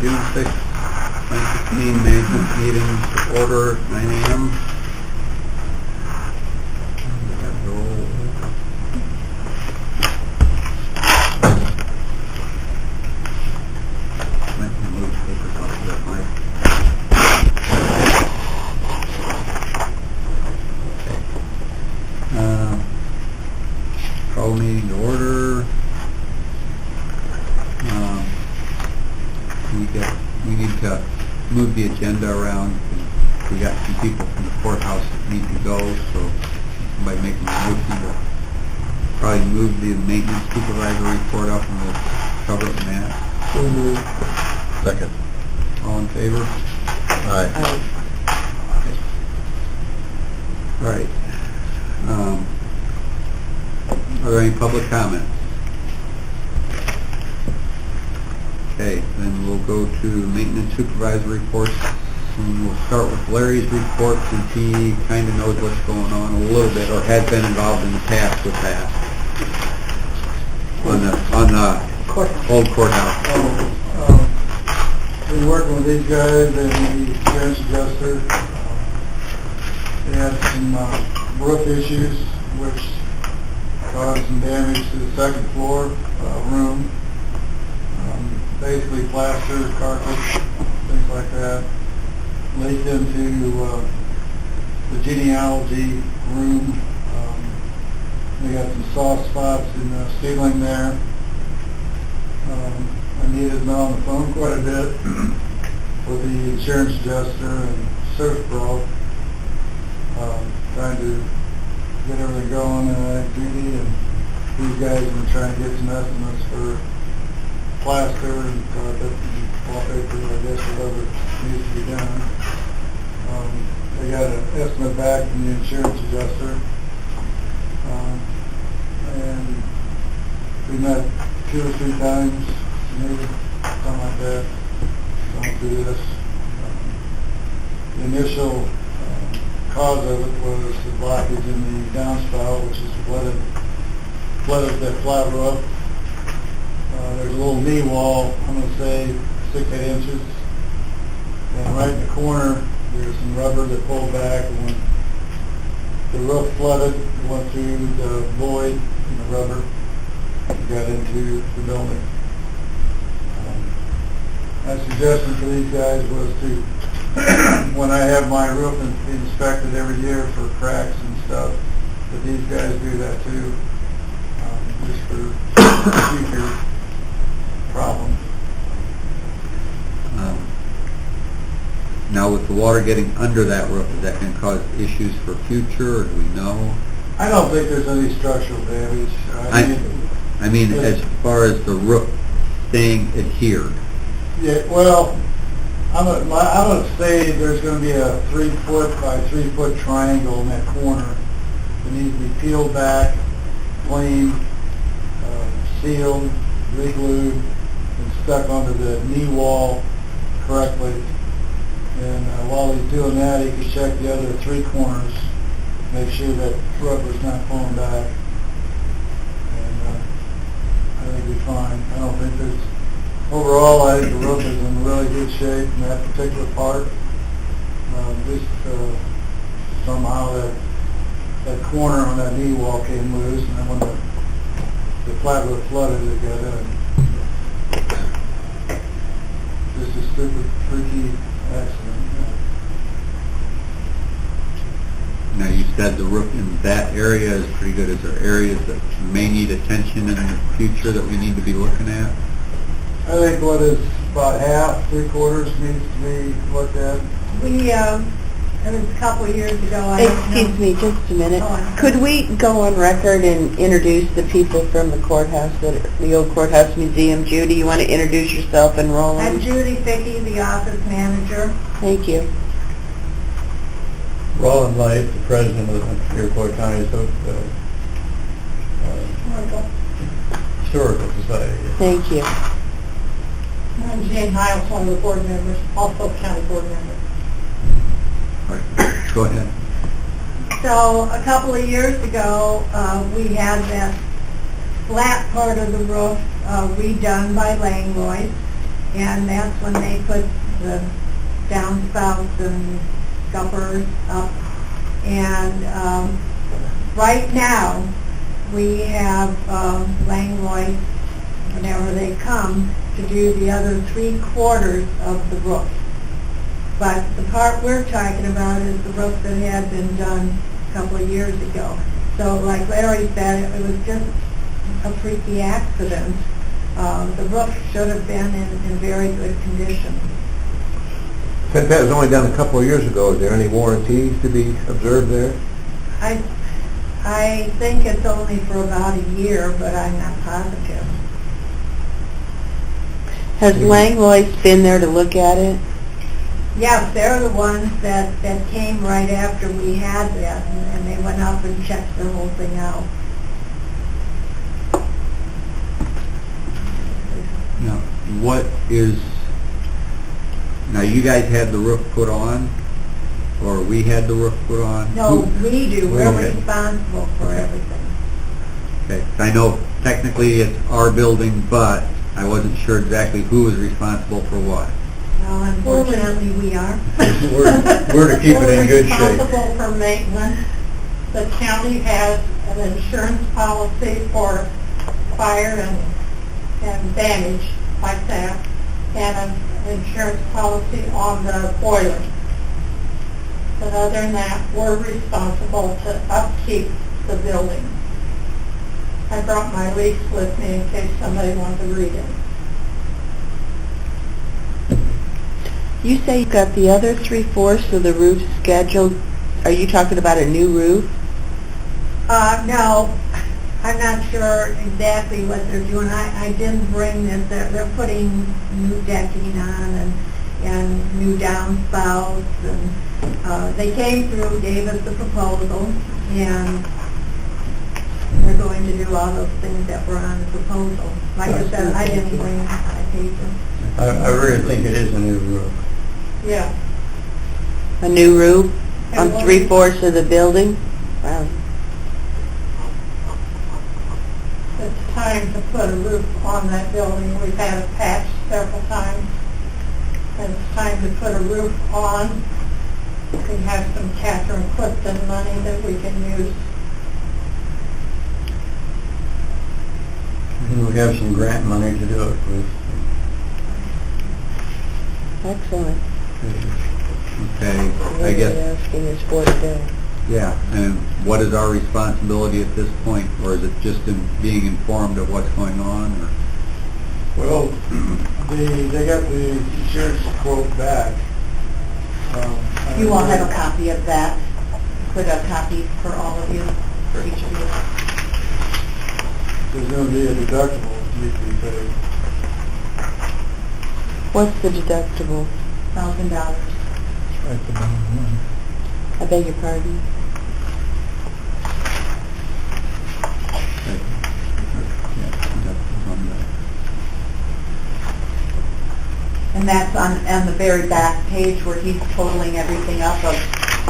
June 6th, 2015 management meeting to order at 9 a.m. Call meeting to order. We need to move the agenda around. We got some people from the courthouse that need to go, so somebody make a motion to probably move the maintenance supervisor report up and we'll cover it in that. So moved. Second. All in favor? Aye. All right. Are there any public comments? Okay, then we'll go to maintenance supervisor reports. And we'll start with Larry's report since he kind of knows what's going on a little bit, or has been involved in the past with that. On the old courthouse. Been working with these guys and the insurance adjuster. They had some roof issues which caused some damage to the second floor room. Basically plaster, carpet, things like that. Leaked into the genealogy room. They got some soft spots in the ceiling there. I needed to be on the phone quite a bit with the insurance adjuster and Surf Pro, trying to get everything going, and Judy and these guys have been trying to get some estimates for plaster and carpet and wallpaper, I guess, whatever needs to be done. They got an estimate back from the insurance adjuster, and we met 2 or 3 times, maybe something like that, going through this. The initial cause of it was the blockage in the downspout, which is flooded the flat roof. There's a little knee wall, I'm going to say 6-8 inches, and right in the corner there's some rubber that pulled back, and when the roof flooded, it went through the void in the rubber and got into the building. My suggestion for these guys was to, when I have my roof inspected every year for cracks and stuff, that these guys do that too, just for future problems. Now with the water getting under that roof, is that going to cause issues for future, or do we know? I don't think there's any structural damage. I mean, as far as the roof staying adhered. Yeah, well, I'm gonna say there's going to be a 3-foot by 3-foot triangle in that corner. It needs to be peeled back, cleaned, sealed, re-glued, and stuck onto the knee wall correctly. And while he's doing that, he can check the other 3 corners, make sure that rubber's not pulling back. And I think we'll be fine. I don't think there's, overall, I think the roof is in really good shape in that particular part. Just somehow that corner on that knee wall came loose, and then when the flat roof flooded, it got in. Just a stupid, freaky accident. Now you said the roof in that area is pretty good. Is there areas that may need attention in the future that we need to be looking at? I think what is about half, 3/4 needs to be looked at. We, it was a couple of years ago, I don't know. Excuse me, just a minute. Go on. Could we go on record and introduce the people from the courthouse, the old courthouse museum? Judy, you want to introduce yourself and I'm Roland? Judy Fickey, the office manager. Thank you. Roland Light, the president of the Iroquois County Historical Society. Thank you. I'm Jane Hiles, one of the board members, also county board member. All right, go ahead. So a couple of years ago, we had that flat part of the roof redone by Langlois, and that's when they put the downspouts and scuppers up. And right now, we have Langlois, whenever they come, to do the other 3/4 of the roof. But the part we're talking about is the roof that had been done a couple of years ago. So like Larry said, it was just a freaky accident. The roof should have been in very good condition. Since that was only done a couple of years ago, is there any warranties to be observed there? I think it's only for about a year, but I'm not positive. Has Langlois been there to look at it? Yes, they're the ones that came right after we had that, and they went up and checked the whole thing out. Now, what is, now you guys had the roof put on, or we had the roof put on? No, Who- we do. We're Okay. responsible for Okay. everything. Okay, I know technically it's our building, but I wasn't sure exactly who was responsible for what. Well, unfortunately, we are. We're to keep it in good shape. We're responsible for maintenance. The county has an insurance policy for fire and damage like that, and an insurance policy on the boiler. But other than that, we're responsible to upkeep the building. I brought my lease with me in case somebody wanted to read it. You say you've got the other 3/4 of the roof scheduled. Are you talking about a new roof? No, I'm not sure exactly what they're doing. I didn't bring this. They're putting new decking on and new downspouts, and they came through, gave us the proposal, and they're going to do all those things that were on the proposal. Like I said, I didn't bring my paper. I really think it is a new roof. Yeah. A new roof on And 3/4 of the building? Wow. It's time to put a roof on that building. We've had it patched several times. And it's time to put a roof on. We have some Catherine Clifton money that we can use. And we have some grant money to do it with. Excellent. Okay, I What guess, you're asking is for today. yeah, and what is our responsibility at this point, or is it just in being informed of what's going on, or? Well, they got the insurance quote back. You all have a copy of that, put a copy for all of you, for each of you. There's going to be a deductible that needs to be paid. What's the deductible? $1,000. That's the bottom line. I beg your pardon? And that's on the very back page where he's totaling everything up of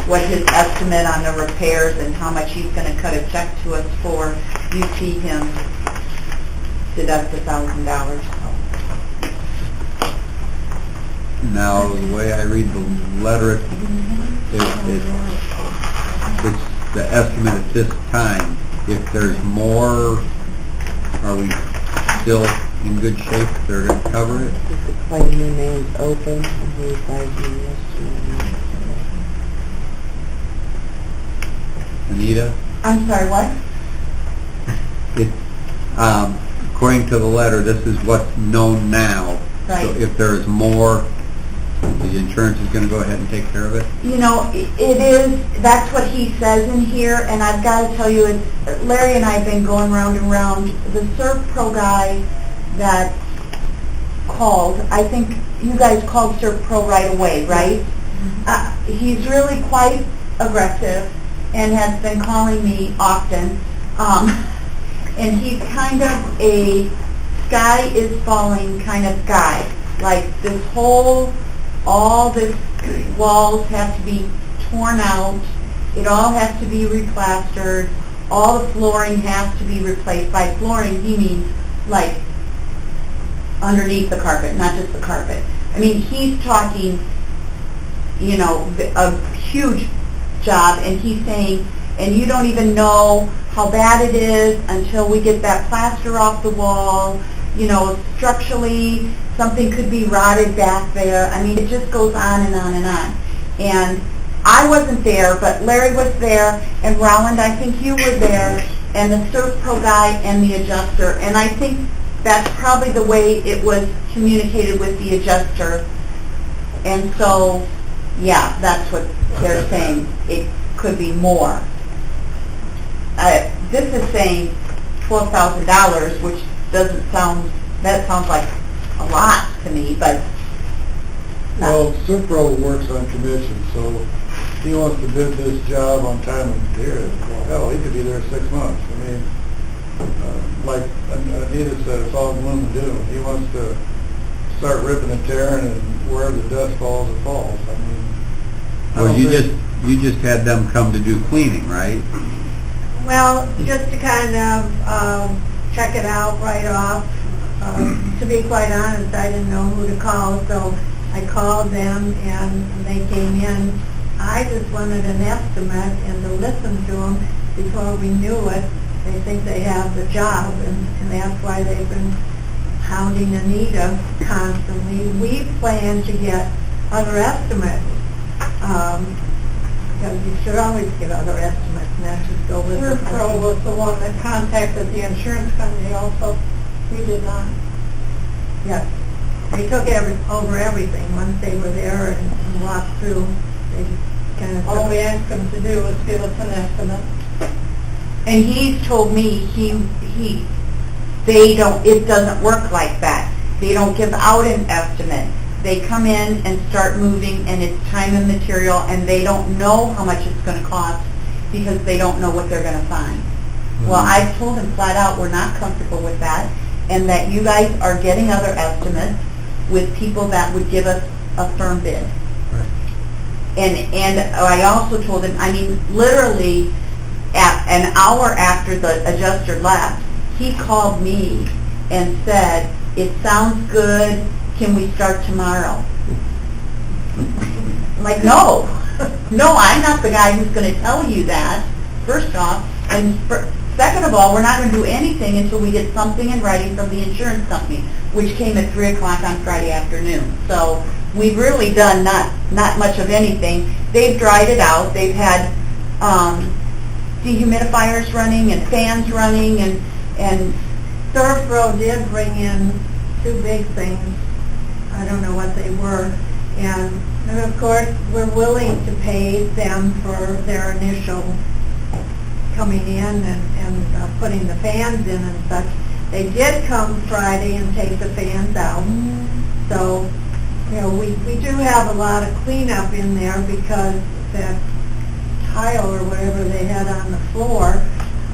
what his estimate on the repairs and how much he's going to cut a check to us for. You see him deduct $1,000. Now, the way I read the letter, it's the estimate at this time. If there's more, are we still in good shape? They're going to cover it? The claim remains open and he advised me yesterday. Anita? I'm sorry, what? It, according to the letter, this is what's known now. Right. So if there's more, the insurance is going to go ahead and take care of it? You know, it is, that's what he says in here, and I've got to tell you, it's, Larry and I have been going round and round. The ServPro guy that called, I think you guys called ServPro right away, right? He's really quite aggressive and has been calling me often. And he's kind of a sky is falling kind of guy. Like this whole, all this walls have to be torn out. It all has to be replastered. All the flooring has to be replaced. By flooring, he means like underneath the carpet, not just the carpet. I mean, he's talking, you know, a huge job, and he's saying, and you don't even know how bad it is until we get that plaster off the wall. You know, structurally, something could be rotted back there. I mean, it just goes on and on and on. And I wasn't there, but Larry was there, and Roland, I think you were there, and the ServPro guy and the adjuster. And I think that's probably the way it was communicated with the adjuster. And so, yeah, that's what they're saying. It could be more. This is saying $12,000, which doesn't sound, that sounds like a lot to me, but... Well, ServPro works on commission, so he wants to bid this job on time and material. Well, hell, he could be there 6 months. I mean, like Anita said, it's all gloom and doom. He wants to start ripping and tearing, and wherever the dust falls, it falls. I mean, I Well, don't think- you just had them come to do cleaning, right? Well, just to kind of check it out right off. To be quite honest, I didn't know who to call, so I called them and they came in. I just wanted an estimate and to listen to them before we knew it. They think they have the job, and that's why they've been hounding Anita constantly. We plan to get other estimates. Because you should always get other estimates, not just go with... ServPro was the one that contacted the insurance company also. We did not. Yes. They took over everything once they were there and walked through. They just kind of... All we asked them to do was give us an estimate. And he's told me they don't, it doesn't work like that. They don't give out an estimate. They come in and start moving, and it's time and material, and they don't know how much it's going to cost because they don't know what they're going to find. Well, I've told them flat out we're not comfortable with that, and that you guys are getting other estimates with people that would give us a firm bid. And I also told him, I mean, literally, at an hour after the adjuster left, he called me and said, "It sounds good. Can we start tomorrow?" I'm like, no, I'm not the guy who's going to tell you that, first off. And second of all, we're not going to do anything until we get something in writing from the insurance company, which came at 3 o'clock on Friday afternoon. So we've really done not much of anything. They've dried it out. They've had dehumidifiers running and fans running, and ServPro did bring in 2 big things. I don't know what they were. And of course, we're willing to pay them for their initial coming in and putting the fans in and such. They did come Friday and take the fans out. So, you know, we do have a lot of cleanup in there because that tile or whatever they had on the floor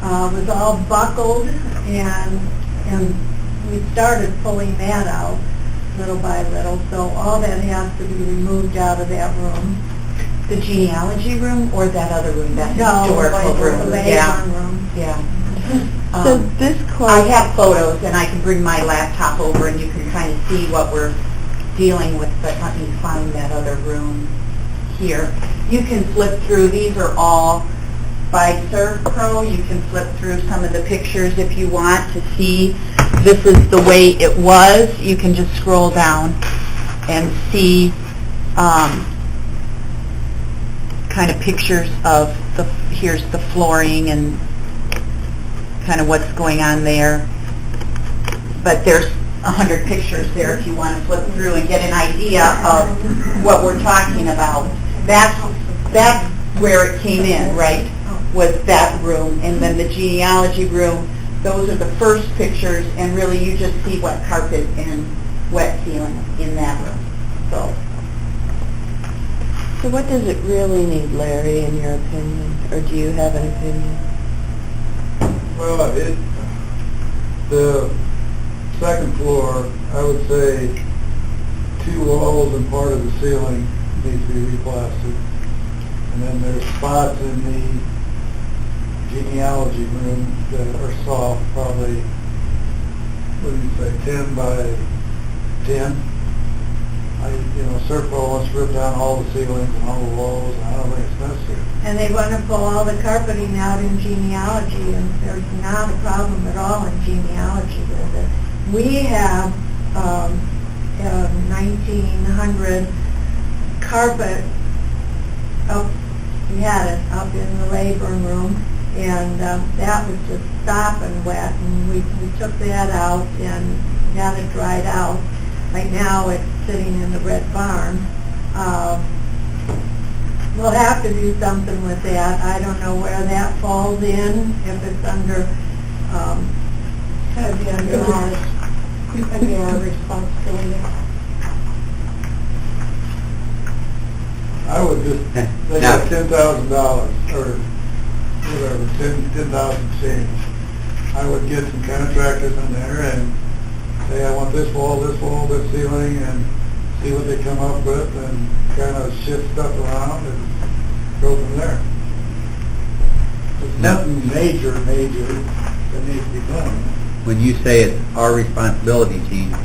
was all buckled, and we started pulling that out little by little. So all that has to be removed out of that room. the genealogy room or that other room, that No, historical room? the Yeah, Avon room. yeah. So this I quote, have photos, and I can bring my laptop over, and you can kind of see what we're dealing with, but let me find that other room here. You can flip through, these are all by ServPro. You can flip through some of the pictures if you want to see. This is the way it was. You can just scroll down and see kind of pictures of here's the flooring and kind of what's going on there. But there's 100 pictures there if you want to flip through and get an idea of what we're talking about. That's where it came in, right, was that room. And then the genealogy room, those are the first pictures, and really you just see wet carpet and wet ceiling in that room. so what does it really need, Larry, in your opinion? Or do you have an opinion? Well, the second floor, I would say 2 walls and part of the ceiling needs to be replastered. And then there's spots in the genealogy room that are soft, probably, what do you say, 10 by 10. Serpro wants to rip down all the ceilings and all the walls, and I don't think it's necessary. And they want to pull all the carpeting out in genealogy, and there's not a problem at all in genealogy with it. We have 1900 carpet up, we had it up in the labor room, and that was just stopping wet, and we took that out and had it dried out. Right now it's sitting in the red barn. We'll have to do something with that. I don't know where that falls in, if it's under, could be under our responsibility. I would just, they Now- got $10,000, or whatever, 10,000 change. I would get some contractors in there and say, I want this wall, this ceiling, and see what they come up with, and kind of shift stuff around and go from there. There's Now- nothing major that needs to be done. When you say it's our responsibility, Gene,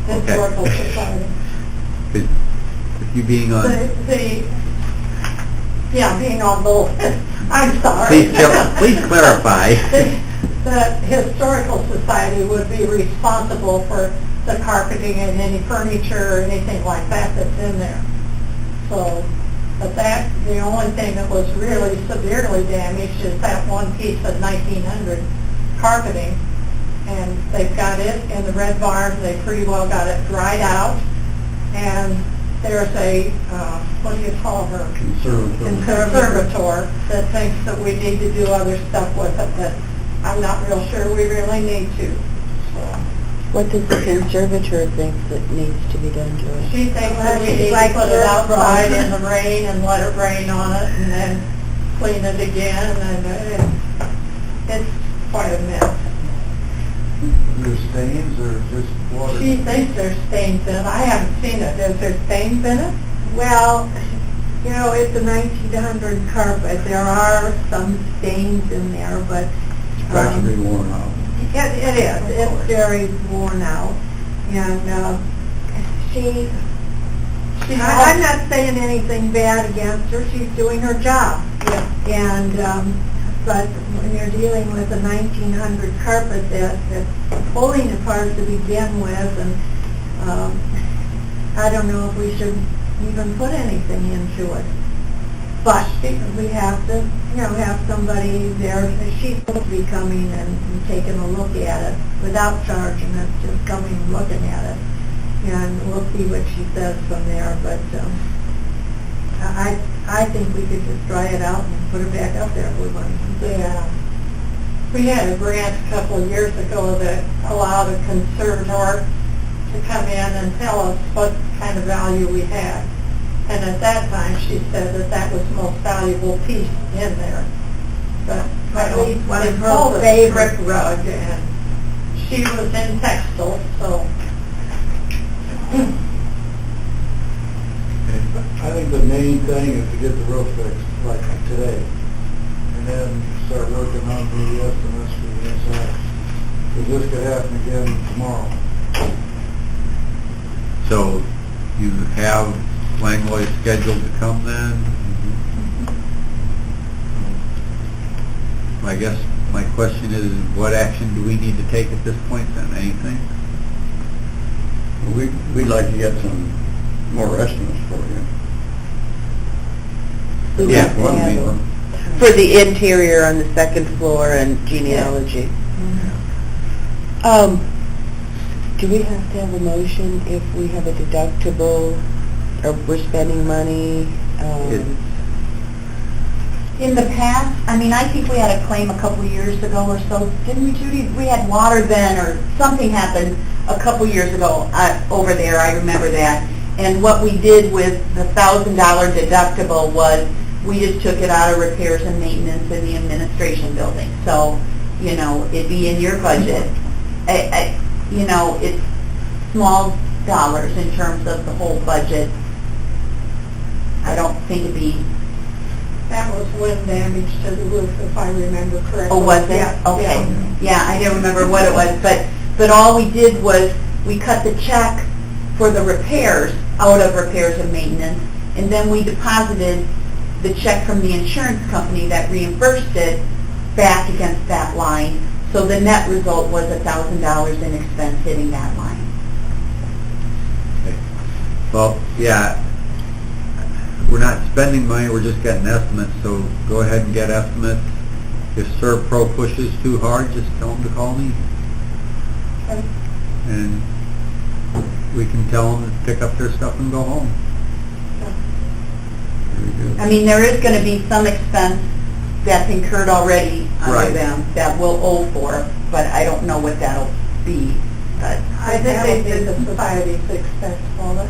okay. Historical Society. With you being on, Being on both. I'm sorry. please clarify. The Historical Society would be responsible for the carpeting and any furniture or anything like that that's in there. So, but that's the only thing that was really severely damaged is that one piece of 1900 carpeting. And they've got it in the red barn, they pretty well got it dried out. And there's a, what do you call her? Conservator that thinks that we need to do other stuff with it, but I'm not real sure we really need to. So What does the conservator think that needs to be done to it? she thinks that we need to put it outside in the rain and let it rain on it and then clean it again, and it's quite a mess. There's stains or just water? She thinks there's stains in it. I haven't seen it. Is there stains in it? Well, it's a 1900 carpet. There are some stains in there, but Practically worn out. it is. It's very worn out. And I'm not saying anything bad against her. She's doing her job. Yeah. And but when you're dealing with a 1900 carpet that's pulling apart to begin with, and I don't know if we should even put anything into it. But we have to, have somebody there. She's supposed to be coming and taking a look at it without charging us, just coming and looking at it. And we'll see what she says from there. But I think we could just dry it out and put it back up there if we wanted to. Yeah. We had a grant a couple of years ago that allowed a conservator to come in and tell us what kind of value we had. And at that time, she said that was the most valuable piece in there. But at least one of her favorite rug, and she was in textiles, so. I think the main thing is to get the roof fixed, like today, and then start working on the estimates for the inside. Because this could happen again tomorrow. So you have Langlois scheduled to come then? I guess my question is, what action do we need to take at this point then? Anything? We'd like to get some more estimates for you. We Yeah, want to One have more. them. For the interior on the second floor and genealogy. Do we have to have a motion if we have a deductible, or we're spending money? In the past, I think we had a claim a couple of years ago or so, didn't we, Judy? We had water then, or something happened a couple of years ago over there, I remember that. And what we did with the $1,000 deductible was, we just took it out of repairs and maintenance in the administration building. So, it'd be in your budget. It's small dollars in terms of the whole budget. I don't think it'd be. That was wind damage to the roof, if I remember correctly. Oh, was it? Yeah. Okay. Yeah, I don't remember what it was, but all we did was, we cut the check for the repairs, out of repairs and maintenance, and then we deposited the check from the insurance company that reimbursed it back against that line. So the net result was $1,000 in expense hitting that line. Well, yeah, we're not spending money, we're just getting estimates, so go ahead and get estimates. If Servpro pushes too hard, just tell them to call me. Okay. And we can tell them to pick up their stuff and go home. Very good. I mean, there is going to be some expense that's incurred already under Right. them that we'll owe for, but I don't know what that'll be. But I think they did the society's expense for it.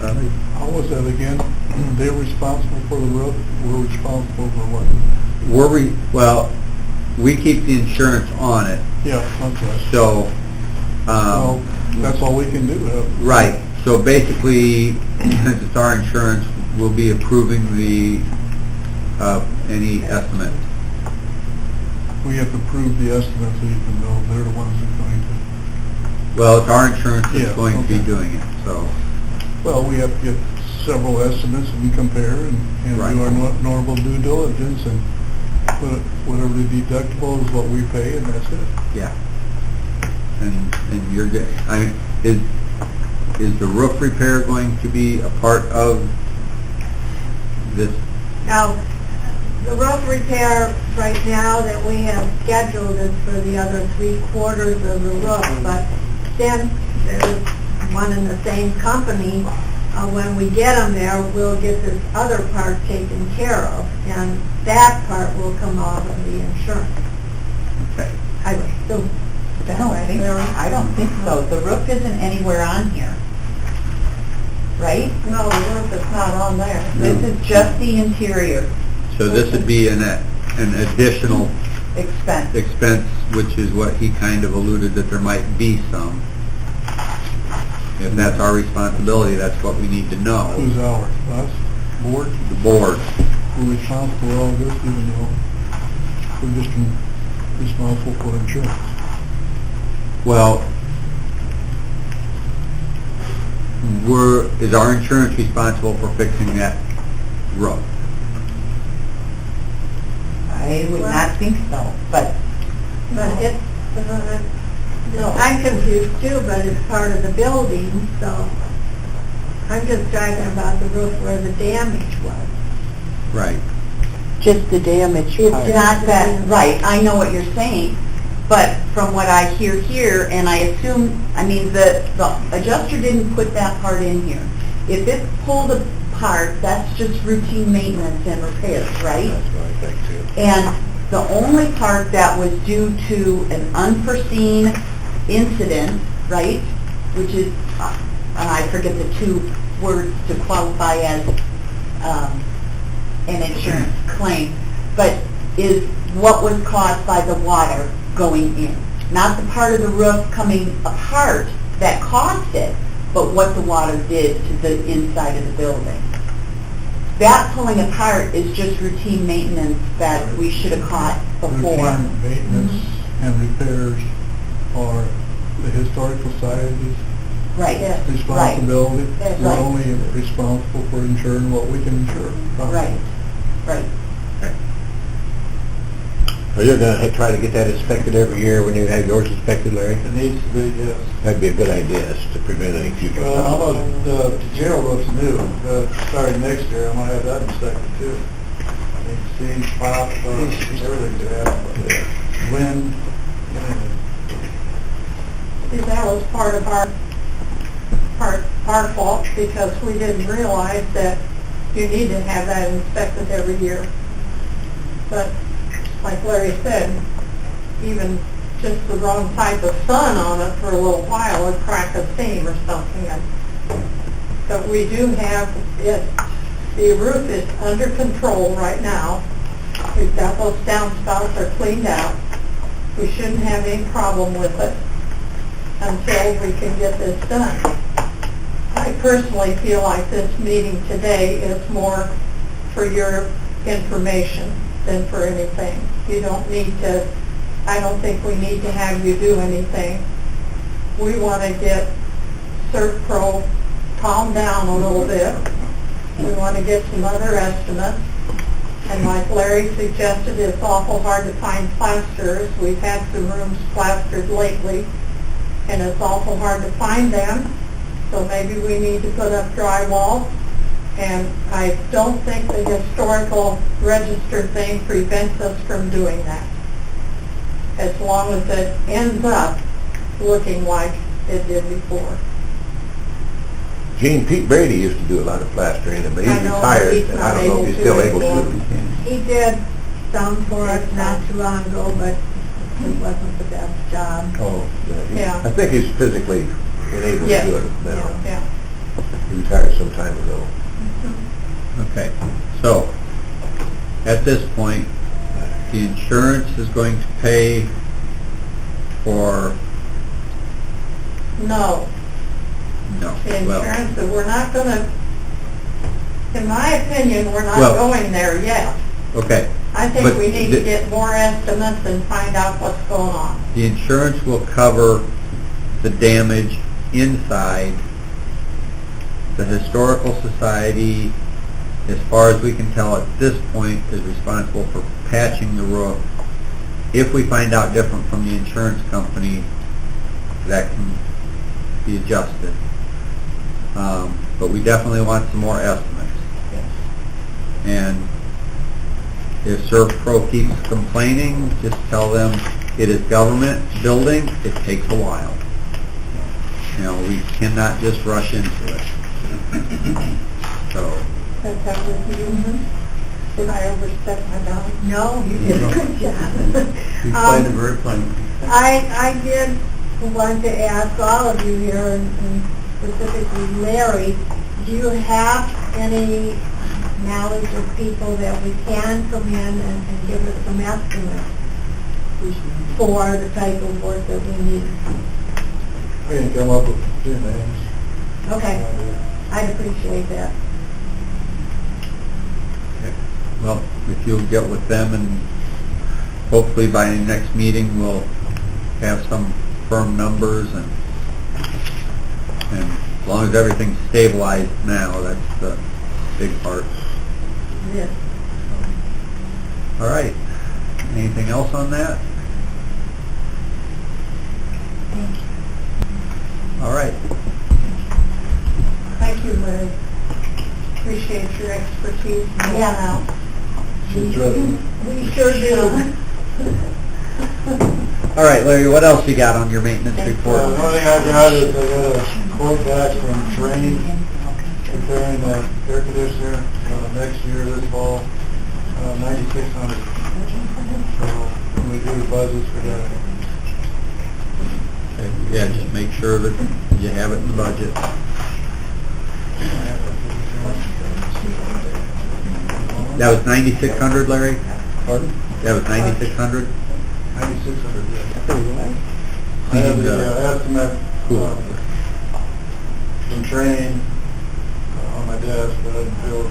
How was that again? They're responsible for the roof, we're responsible for what? Well, we keep the insurance on it, Yeah, that's right. so, Well, that's all we can do. right, so basically, since it's our insurance, we'll be approving the, any estimate. We have to prove the estimates even though they're the ones that are going to. Well, it's our insurance Yeah, that's going to be okay. doing it, so, Well, we have to get several estimates and compare and Right. do our normal due diligence and whatever the deductible is what we pay and that's it. yeah. And you're good, is the roof repair going to be a part of this? Now, the roof repair right now that we have scheduled is for the other 3/4 of the roof, but then there's one in the same company. When we get them there, we'll get this other part taken care of, and that part will come off of the insurance. Okay. I assume. I don't think so. The roof isn't anywhere on here, right? No, the roof is not on there. This is just the interior So this would be an additional expense. expense, which is what he kind of alluded that there might be some. If that's our responsibility, that's what we need to know. Who's ours? Us? Board? The board. We're responsible for all this even though we're just responsible for insurance. Well, is our insurance responsible for fixing that roof? I would not think so, but But it's, I'm confused too, but it's part of the building, so I'm just talking about the roof where the damage was. Right. Just the damage part. not that, right, I know what you're saying, but from what I hear here, and I assume, I mean, the adjuster didn't put that part in here. If it's pulled apart, that's just routine maintenance and repairs, right? That's what I think too. And the only part that was due to an unforeseen incident, right, which is, I forget the two words to qualify as an insurance claim, but is what was caused by the water going in. Not the part of the roof coming apart that caused it, but what the water did to the inside of the building. That pulling apart is just routine maintenance that we should have caught before. Routine maintenance and repairs are the historical society's Right, Yeah. right, responsibility. That's We're right. only responsible for insuring what we can insure. right, right. Are you gonna try to get that inspected every year when you have yours inspected, Larry? It needs to be, yes. That'd be a good idea, is to prevent any future Well, how problems. about the jail roof's new, starting next year, I'm gonna have that inspected too. I mean, seams, pop, everything's bad, Yeah. wind, anything. See, that was part of our fault, because we didn't realize that you need to have that inspected every year. But, like Larry said, even just the wrong type of sun on it for a little while would crack a seam or something. But we do have it, the roof is under control right now. We've got those downspouts are cleaned out. We shouldn't have any problem with it until we can get this done. I personally feel like this meeting today is more for your information than for anything. You don't need to, I don't think we need to have you do anything. We want to get Servpro calm down a little bit. We want to get some other estimates. And like Larry suggested, it's awful hard to find plasterers. We've had some rooms plastered lately, and it's awful hard to find them. So maybe we need to put up drywall. And I don't think the historical register thing prevents us from doing that, as long as it ends up looking like it did before. Pete Brady used to do a lot of plastering, but he's I know, retired, he's and not I don't know if able he's to still able to. anymore. He did some for us not too long ago, but it wasn't the best job. Oh, Yeah. I think he's physically unable to Yes. do it now. Yeah. He retired some time ago. Okay, so, at this point, the insurance is going to pay for, No, no, the well, insurance, we're not gonna, in my opinion, we're not Well- going there yet. okay. I think But we need to the- get more estimates and find out what's going on. The insurance will cover the damage inside. The Historical Society, as far as we can tell at this point, is responsible for patching the roof. If we find out different from the insurance company, that can be adjusted. But we definitely want some more estimates. And if Servpro keeps complaining, just tell them it is government building, it takes a while. You know, we cannot just rush into it. So, That's how with you. Did I overstep my bounds? No, you did a good job. You played it very plain. I did want to ask all of you here, and specifically Larry, do you have any knowledge of people that we can come in and give us some estimates for the type of work that we need? We can come up with a few names. Okay, I'd appreciate that. well, if you'll get with them and hopefully by the next meeting we'll have some firm numbers and as long as everything's stabilized now, that's the big part. Yes. All right. Anything else on that? Thank you. All right. Thank you, Larry. Appreciate your expertise. Yeah. She's ready. We sure do. All right, Larry, what else you got on your maintenance report? The only thing I got is I got a quote back from Train repairing the air conditioner next year, this fall, $9,600. So when we do the budgets, we got Okay, yeah, just make sure that you have it in the budget. That was 9,600, Larry? Pardon? That was 9,600? 9,600, yeah. I have the estimate Cool. from Train on my desk, but I didn't feel,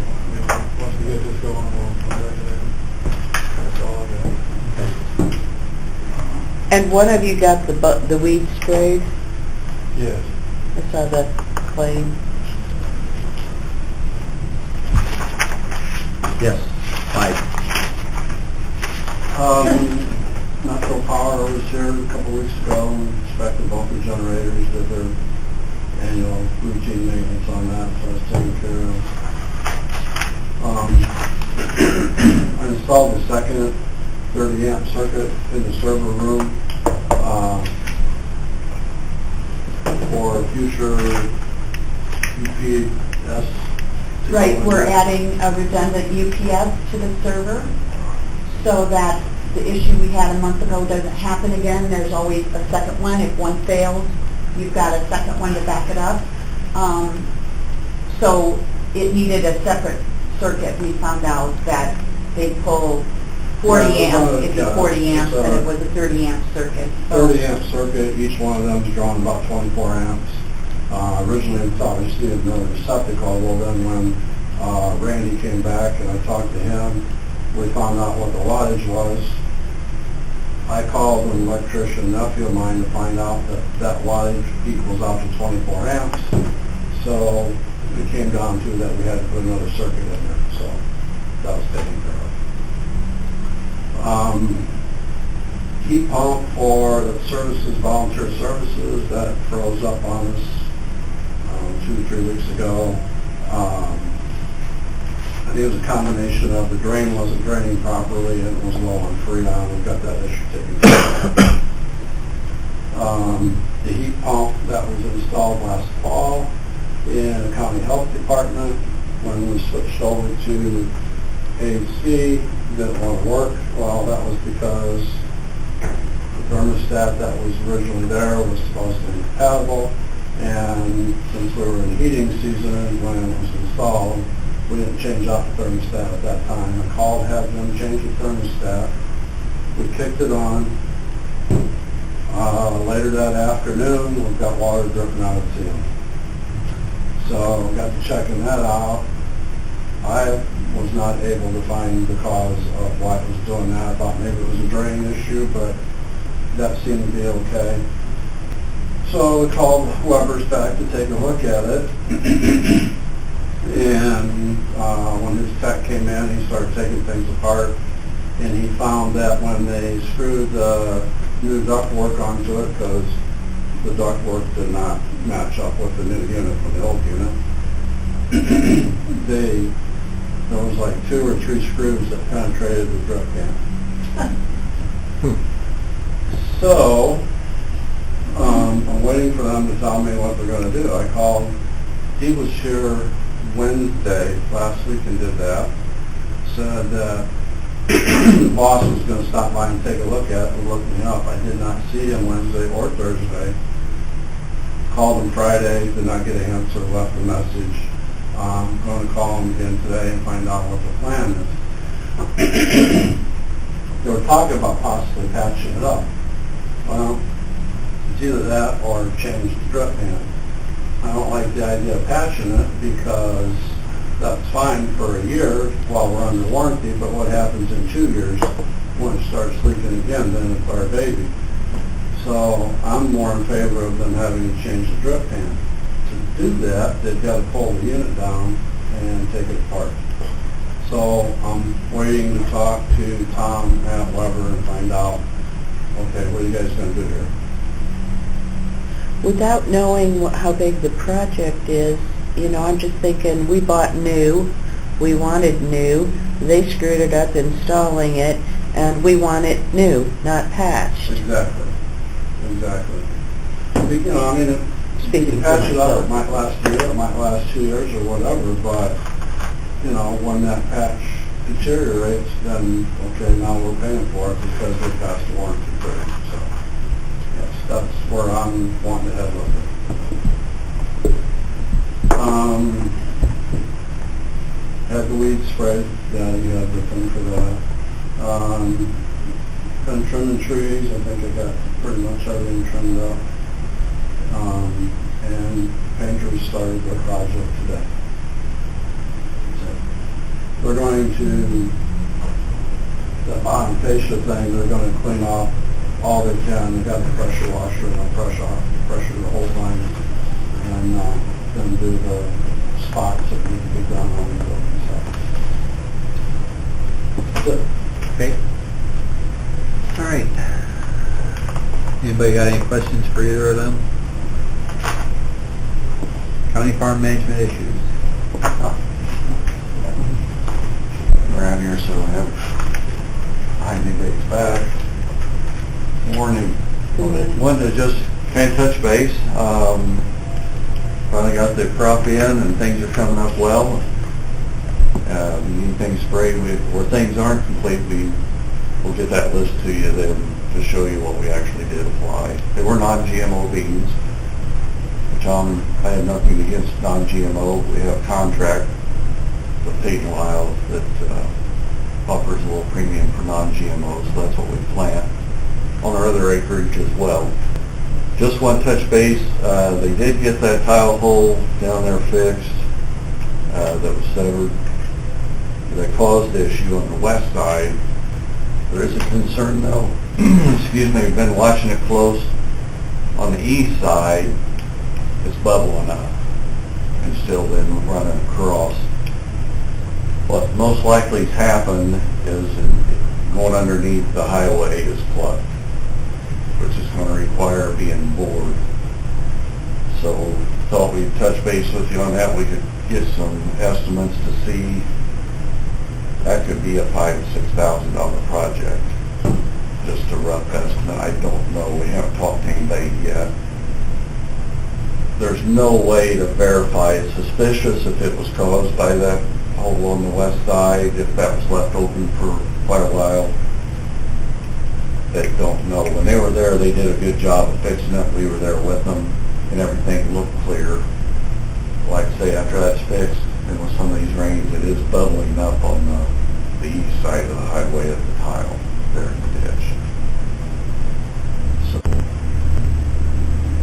once we get this going, we'll come back to that. That's all I got. And what have you got, the weed sprayed? Yes. I saw that claim. Yes, 5. Natural Power was here a couple weeks ago and inspected both the generators, did their annual routine maintenance on that, so it's taken care of. I installed the second 30 amp circuit in the server room for future UPS. Right, we're adding a redundant UPS to the server so that the issue we had a month ago doesn't happen again. There's always a second one. If one fails, you've got a second one to back it up. So it needed a separate circuit. We found out that they pull 40 amps, if it's 40 amps, and it was a 30 amp circuit. So 30 amp circuit, each one of them is drawing about 24 amps. Originally we thought we just needed another receptacle, well then when Randy came back and I talked to him, we found out what the wattage was, I called an electrician nephew of mine to find out that that wattage equals out to 24 amps. So it came down to that we had to put another circuit in there, so that was taken care of. Heat pump for the services, volunteer services, that froze up on us 2 or 3 weeks ago. I think it was a combination of the drain wasn't draining properly and it was low on Freon. We've got that issue taken care of. The heat pump that was installed last fall in the county health department, when we switched over to AC, didn't want to work. Well, that was because the thermostat that was originally there was supposed to be compatible, and since we were in heating season when it was installed, we didn't change out the thermostat at that time. I called, had them change the thermostat. We kicked it on. Later that afternoon, we've got water dripping out of the ceiling. So we got to checking that out. I was not able to find the cause of why it was doing that. I thought maybe it was a drain issue, but that seemed to be okay. So we called Weber's back to take a look at it. And when his tech came in, he started taking things apart, and he found that when they screwed the new ductwork onto it, because the ductwork did not match up with the new unit from the old unit, there was like 2 or 3 screws that penetrated the drip pan. So I'm waiting for them to tell me what they're going to do. I called. He was here Wednesday last week and did that. Said that the boss was going to stop by and take a look at it and look me up. I did not see him Wednesday or Thursday. Called him Friday, did not get an answer, left a message. I'm going to call him again today and find out what the plan is. They were talking about possibly patching it up. Well, it's either that or change the drip pan. I don't like the idea of patching it because that's fine for a year while we're under warranty, but what happens in 2 years when it starts leaking again, then it's our baby. So I'm more in favor of them having to change the drip pan. To do that, they've got to pull the unit down and take it apart. So I'm waiting to talk to Tom at Weber and find out, okay, what are you guys going to do here? Without knowing how big the project is, you know, I'm just thinking, we bought new, we wanted new, they screwed it up installing it, and we want it new, not patched. Exactly. You know, I mean, if you Speaking patch for it up, it myself. might last a year, it might last 2 years or whatever, but, you know, when that patch deteriorates, then, okay, now we're paying for it because we passed the warranty period, so. Yes, that's where I'm wanting to head with it. Had the weed sprayed, yeah, you have the thing for that. Been trimming trees, I think I got pretty much everything trimmed up. And painters started their project today. So we're going to, the bottom fascia thing, they're going to clean off all they can. They've got the pressure washer and they'll pressure the whole thing, and then do the spots that need to be done on the building. So, that's it. Okay. All right. Anybody got any questions for either of them? County farm management issues. Around here, so I have behind me days back. Morning. Wanted to just kind of touch base. Finally got the crop in and things are coming up well. We need things sprayed where things aren't complete. We'll get that list to you then to show you what we actually did apply. They were non-GMO beans, which I had nothing against non-GMO. We have a contract with Peyton Lyle that offers a little premium for non-GMO, so that's what we plant on our other acreage as well. Just want to touch base. They did get that tile hole down there fixed that was severed. That caused the issue on the west side There is a concern though, excuse me, we've been watching it close. On the east side, it's bubbling up and still then running across. What most likely has happened is going underneath the highway is plugged, which is going to require being bored. So thought we'd touch base with you on that. We could get some estimates to see. That could be a $5,000 to $6,000 project. Just a rough estimate. I don't know. We haven't talked to anybody yet. There's no way to verify. It's suspicious if it was caused by that hole on the west side, if that was left open for quite a while. They don't know. When they were there, they did a good job of fixing it. We were there with them, and everything looked clear. Like I say, after that's fixed, and with some of these rains, it is bubbling up on the east side of the highway at the tile there in the ditch. So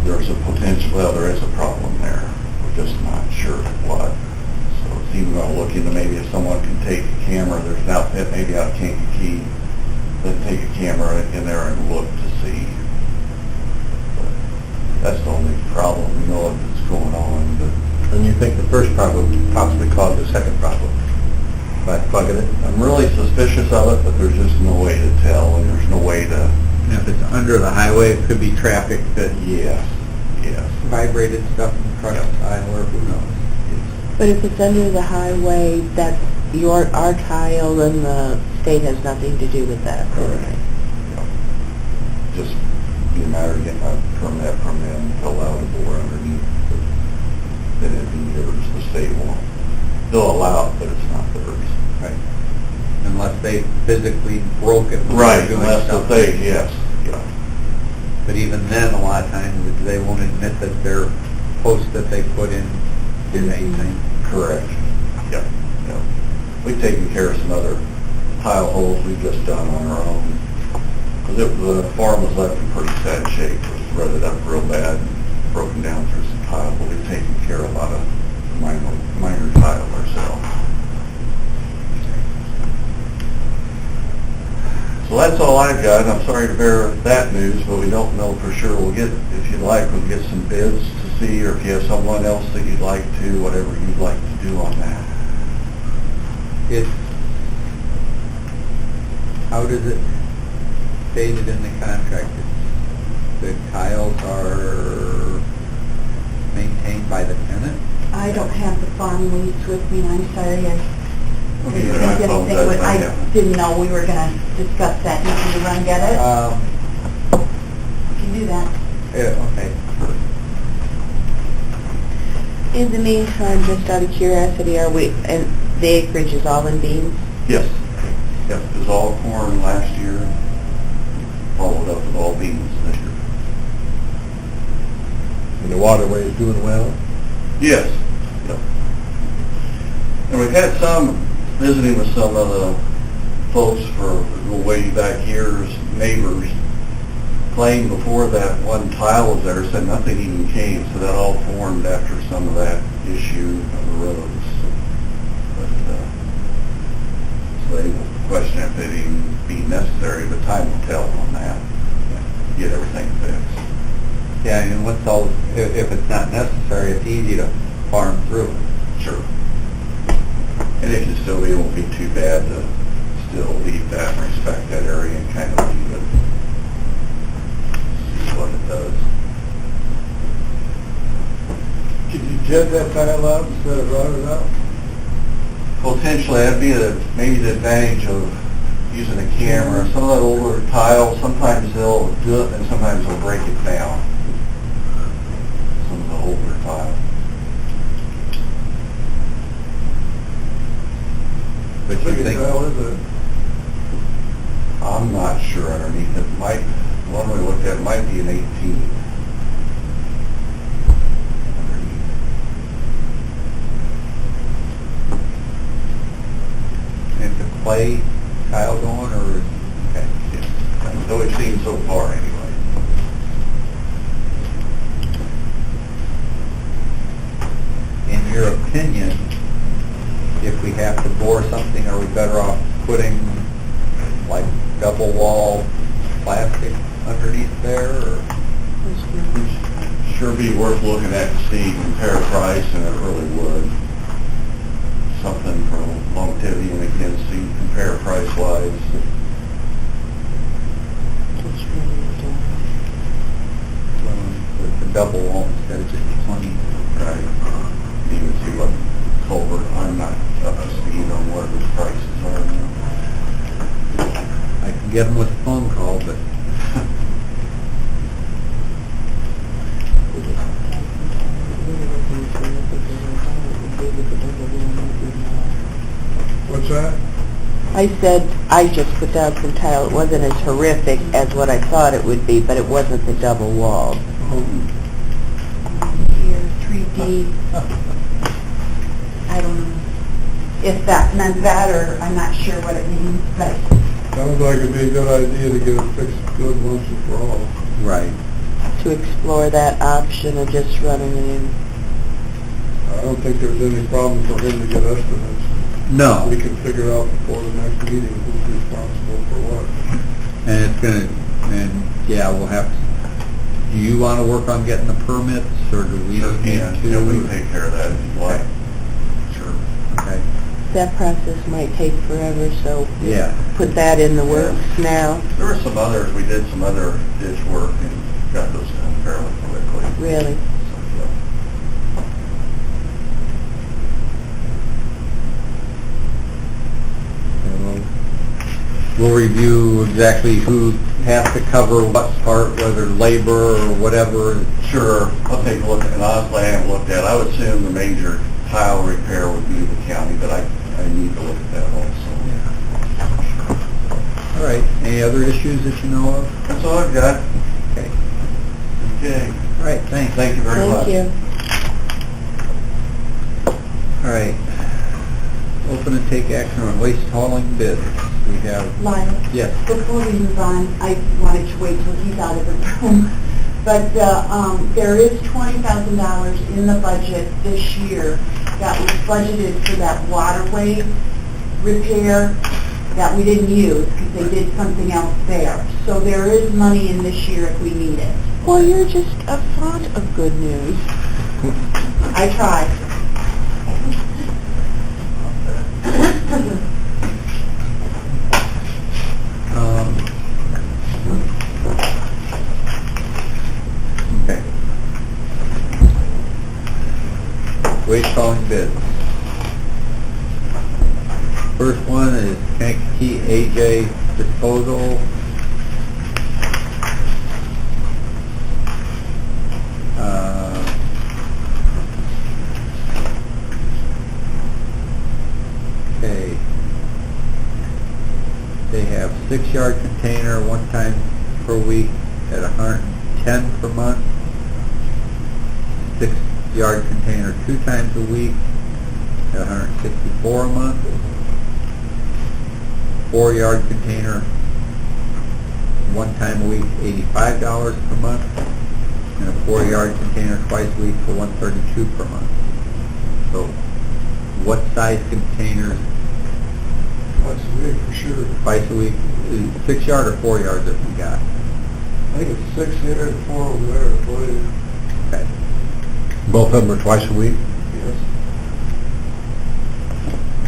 there's a potential, well, there is a problem there. We're just not sure what. So it's even going to look into maybe if someone can take a camera, there's an outfit maybe out of Kankakee, then take a camera in there and look to see. But that's the only problem we know of that's going on. But And you think the first problem possibly caused the second problem by plugging it? I'm really suspicious of it, but there's just no way to tell, and there's no way to... And if it's under the highway, it could be traffic that Yes. vibrated stuff in the truck tile, or who knows. But if it's under the highway, that's our tile, and the state has nothing to do with that. Correct. Just be a matter of getting a permit from them to allow the bore underneath. Then it'd be yours, the state won't. They'll allow it, but it's not theirs. Right. Unless they physically broke it. when Right, they're doing unless the stuff. thing, yes, yeah. But even then, a lot of times, they won't admit that their post that they put in did anything. Correct. Yep, yep. We've taken care of some other tile holes we've just done on our own. Because the farm was left in pretty sad shape. It was rutted up real bad, and broken down through some tile, but we've taken care of a lot of minor tile ourselves. So that's all I've got. I'm sorry to bear that news, but we don't know for sure. We'll get, if you'd like, we'll get some bids to see, or if you have someone else that you'd like to, whatever you'd like to do on that. How does it stated in the contract? The tiles are maintained by the tenant? I don't have the farm lease with me, and I'm sorry, Okay, I apologize, I didn't know we were gonna discuss that. You can run get it? You can do that. Yeah, okay. In the meantime, just out of curiosity, and the acreage is all in beans? Yes. Yep, it was all corn last year, followed up with all beans this year. And the waterway is doing well? Yes. Yep. And we've had some visiting with some of the folks for way back years, neighbors, claimed before that one tile was there, said nothing even came, so that all formed after some of that issue of the roads. But, so they will question if it even be necessary, but time will tell on that. Get everything fixed. Yeah, and what's all, if it's not necessary, it's easy to farm through it. Sure. And it should still be, it won't be too bad to still leave that and respect that area and kind of leave it, see what it does. Could you jet that tile out instead of run it out? Potentially, that'd be maybe the advantage of using a camera. Some of that older tile, sometimes they'll do it and sometimes they'll break it down. Some of the older tile. But you think, is it? I'm not sure underneath it. Might, one we looked at might be an 18. Underneath. is the clay tile going, or, okay. Yeah. That's what we've seen so far anyway. In your opinion, if we have to bore something, are we better off putting like double wall plastic underneath there, or? Sure be worth looking at to see, compare price, and it really would. Something for longevity, and again, see, compare price-wise. With the double wall instead of just plain. Right. Even see what culvert, I'm not up to speed on what those prices are now. I can get them with a phone call, but What's that? I said, I just put down some tile. It wasn't as horrific as what I thought it would be, but it wasn't the double wall. Here, 3D. I don't know if that meant that, or I'm not sure what it means, but Sounds like it'd be a good idea to get it fixed good once and for all. right. To explore that option of just running a new. I don't think there's any problem for him to get estimates. No, We can figure out before the next meeting who's responsible for what. and it's gonna, and yeah, we'll have to, do you wanna work on getting the permits, or do we Sure need can, to? yeah, we can take care of that if you'd like. Sure. Okay, That process might take forever, so yeah. put that in the works now. There were some others, we did some other ditch work and got those done fairly quickly. Really. So, yeah. We'll review exactly who has to cover what part, whether labor or whatever. Sure, I'll take a look, and honestly, I haven't looked at it. I would assume the major tile repair would be the county, but I need to look at that also. All right, any other issues that you know of? That's all I've got. Okay, Okay. all right, thanks. Thank you very much. Thank you. All right. Open and take action on waste hauling bids. We have, Lyle, yes, before we move on, I wanted to wait till he's out of the room, but there is $20,000 in the budget this year that was budgeted for that waterway repair that we didn't use because they did something else there. So there is money in this year if we need it. Well, you're just a font of good news. I tried. okay. Waste hauling bids. First one is Kankakee AJ Disposal. Okay. They have 6-yard container, one time per week at $110 per month. 6-yard container 2 times a week at $164 a month. 4-yard container 1 time a week, $85 per month. And a 4-yard container twice a week for $132 per month. So what size containers That's the way for sure. twice a week? 6-yard or 4-yard that we got? I think it's 6 here and 4 over there, I believe. Okay. Both of them are twice a week? Yes.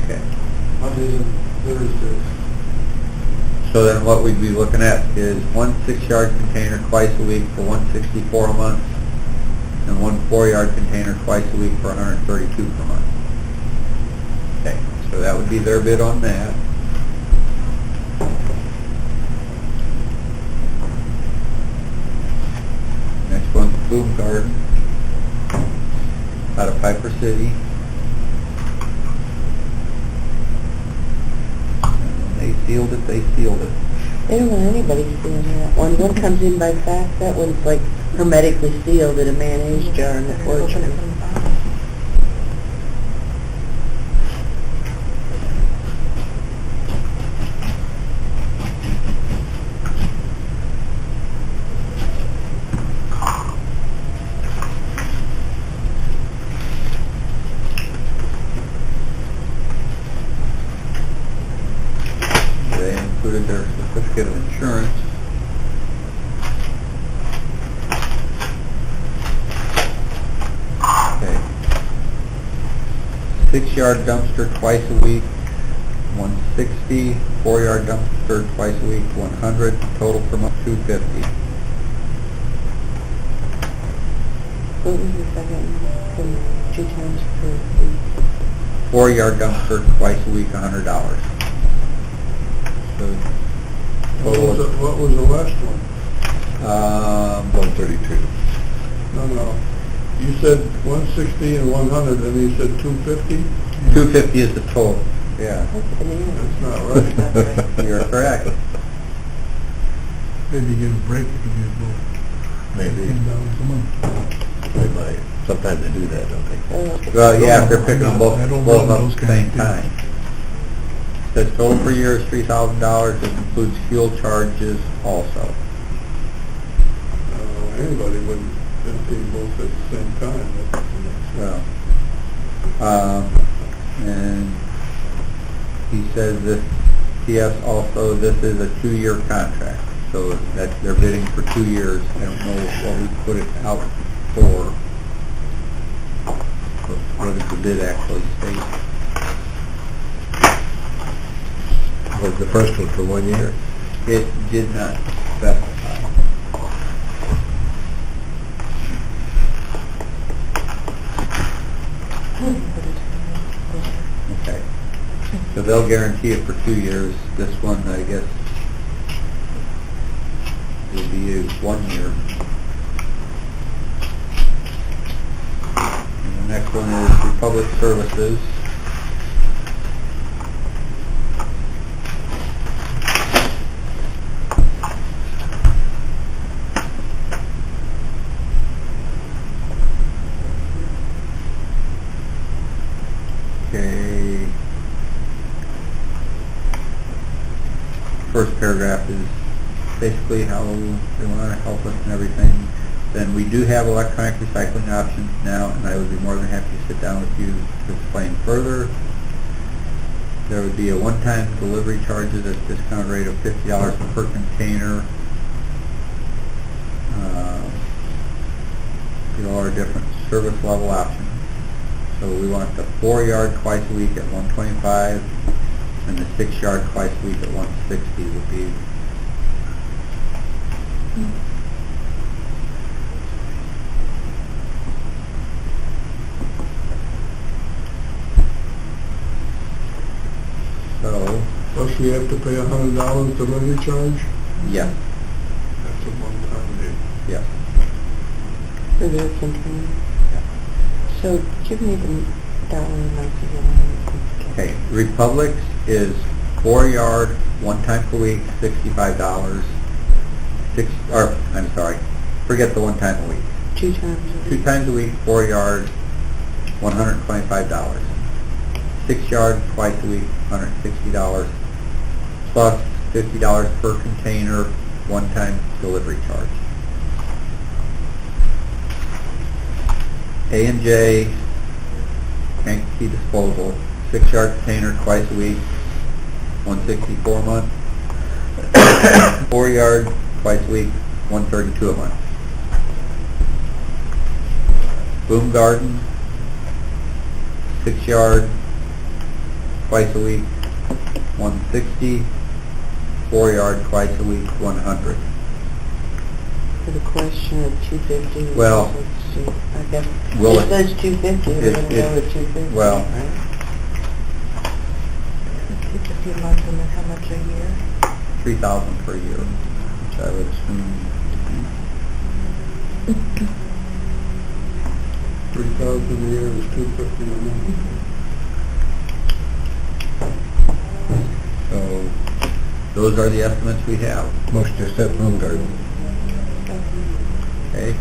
Okay. Mondays and Thursdays. So then what we'd be looking at is 1 6-yard container twice a week for $164 a month, and 1 4-yard container twice a week for $132 per month. Okay, so that would be their bid on that. Next one's Bloom Garden, out of Piper City. They sealed it, they sealed it. They don't want anybody seeing that one. One comes in by fax. That one's like hermetically sealed in a mayonnaise jar in the fortune. They included their certificate of insurance. Okay. 6-yard dumpster twice a week, 160. 4-yard dumpster twice a week, 100. Total per month, 250. What was the second from 2 times per week? 4-yard dumpster twice a week, $100. So total is, What was the last one? 132. No. You said 160 and 100, and you said 250? 250 is the total. Yeah, That's bananas. That's not right. That's right. you're correct. Maybe you get a break if you get both. Maybe. $10 a month. They might. Sometimes they do that, don't they? Well, yeah, if they're picking them both I don't both run up those at the kind same of time. Says total per year is $3,000. This includes fuel charges also. Anybody wouldn't empty both at the same time. Well, and he says this, PS also, this is a 2-year contract, so that they're bidding for 2 years. I don't know what we put it out for. What does the bid actually state? Was the first one for 1 year? It did not specify. Okay. So they'll guarantee it for 2 years. This one, I guess, will be 1 year. And the next one is Republic Services. Okay. First paragraph is basically how they want to help us and everything. Then we do have electronic recycling options now, and I would be more than happy to sit down with you to explain further. There would be a one-time delivery charges at a discount rate of $50 per container. Our different service level options. So we want the 4-yard twice a week at $125, and the 6-yard twice a week at $160 would be. So, Plus we have to pay $100 delivery charge? yeah, That's a one-time deal. yeah. For their container. So give me the dollar amounts again. Okay, Republic's is 4-yard, 1 time per week, $65. Forget the 1 time a week. 2 times a 2 week. times a week, 4-yard, $125. 6-yard, twice a week, $160, plus $50 per container, one-time delivery charge. A&J, Kankakee Disposal, 6-yard container, twice a week, $164 a month. 4-yard, twice a week, $132 a month. Boom Garden, 6-yard, twice a week, $160. 4-yard, twice a week, $100. For the question of 250. Well, I guess will it it- says 250. We're going to go with 250. well- right? 250 a month, and then how much a year? $3,000 per year, which I would assume. 3,000 a year is $250 a month. So those are the estimates we have. Motion to accept Boom Garden. Okay.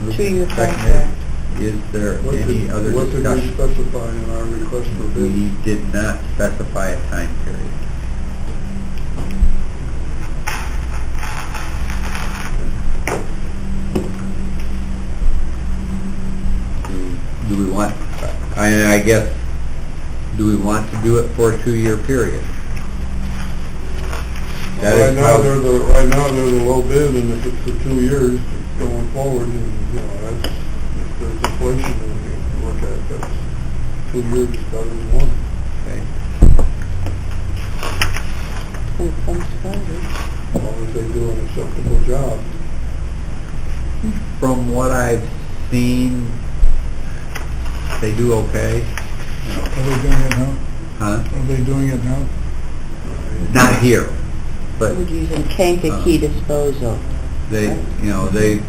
Moved 2-year and seconded. contract. Is there any other What did we discussion? specify in our request for bid? We did not specify a time period. Do we want, I guess, do we want to do it for a 2-year period? That Right is now, probably- right now, they're the low bid, and if it's for 2 years going forward, and, you know, that's, if there's inflation, and you look at, that's 2 years is better than one. Okay. When it comes to it. As long as they do an acceptable job. From what I've seen, they do okay. You know, Are they doing it now? huh? Are they doing it now? Not here, but We're using Kankakee disposal. they, you know, they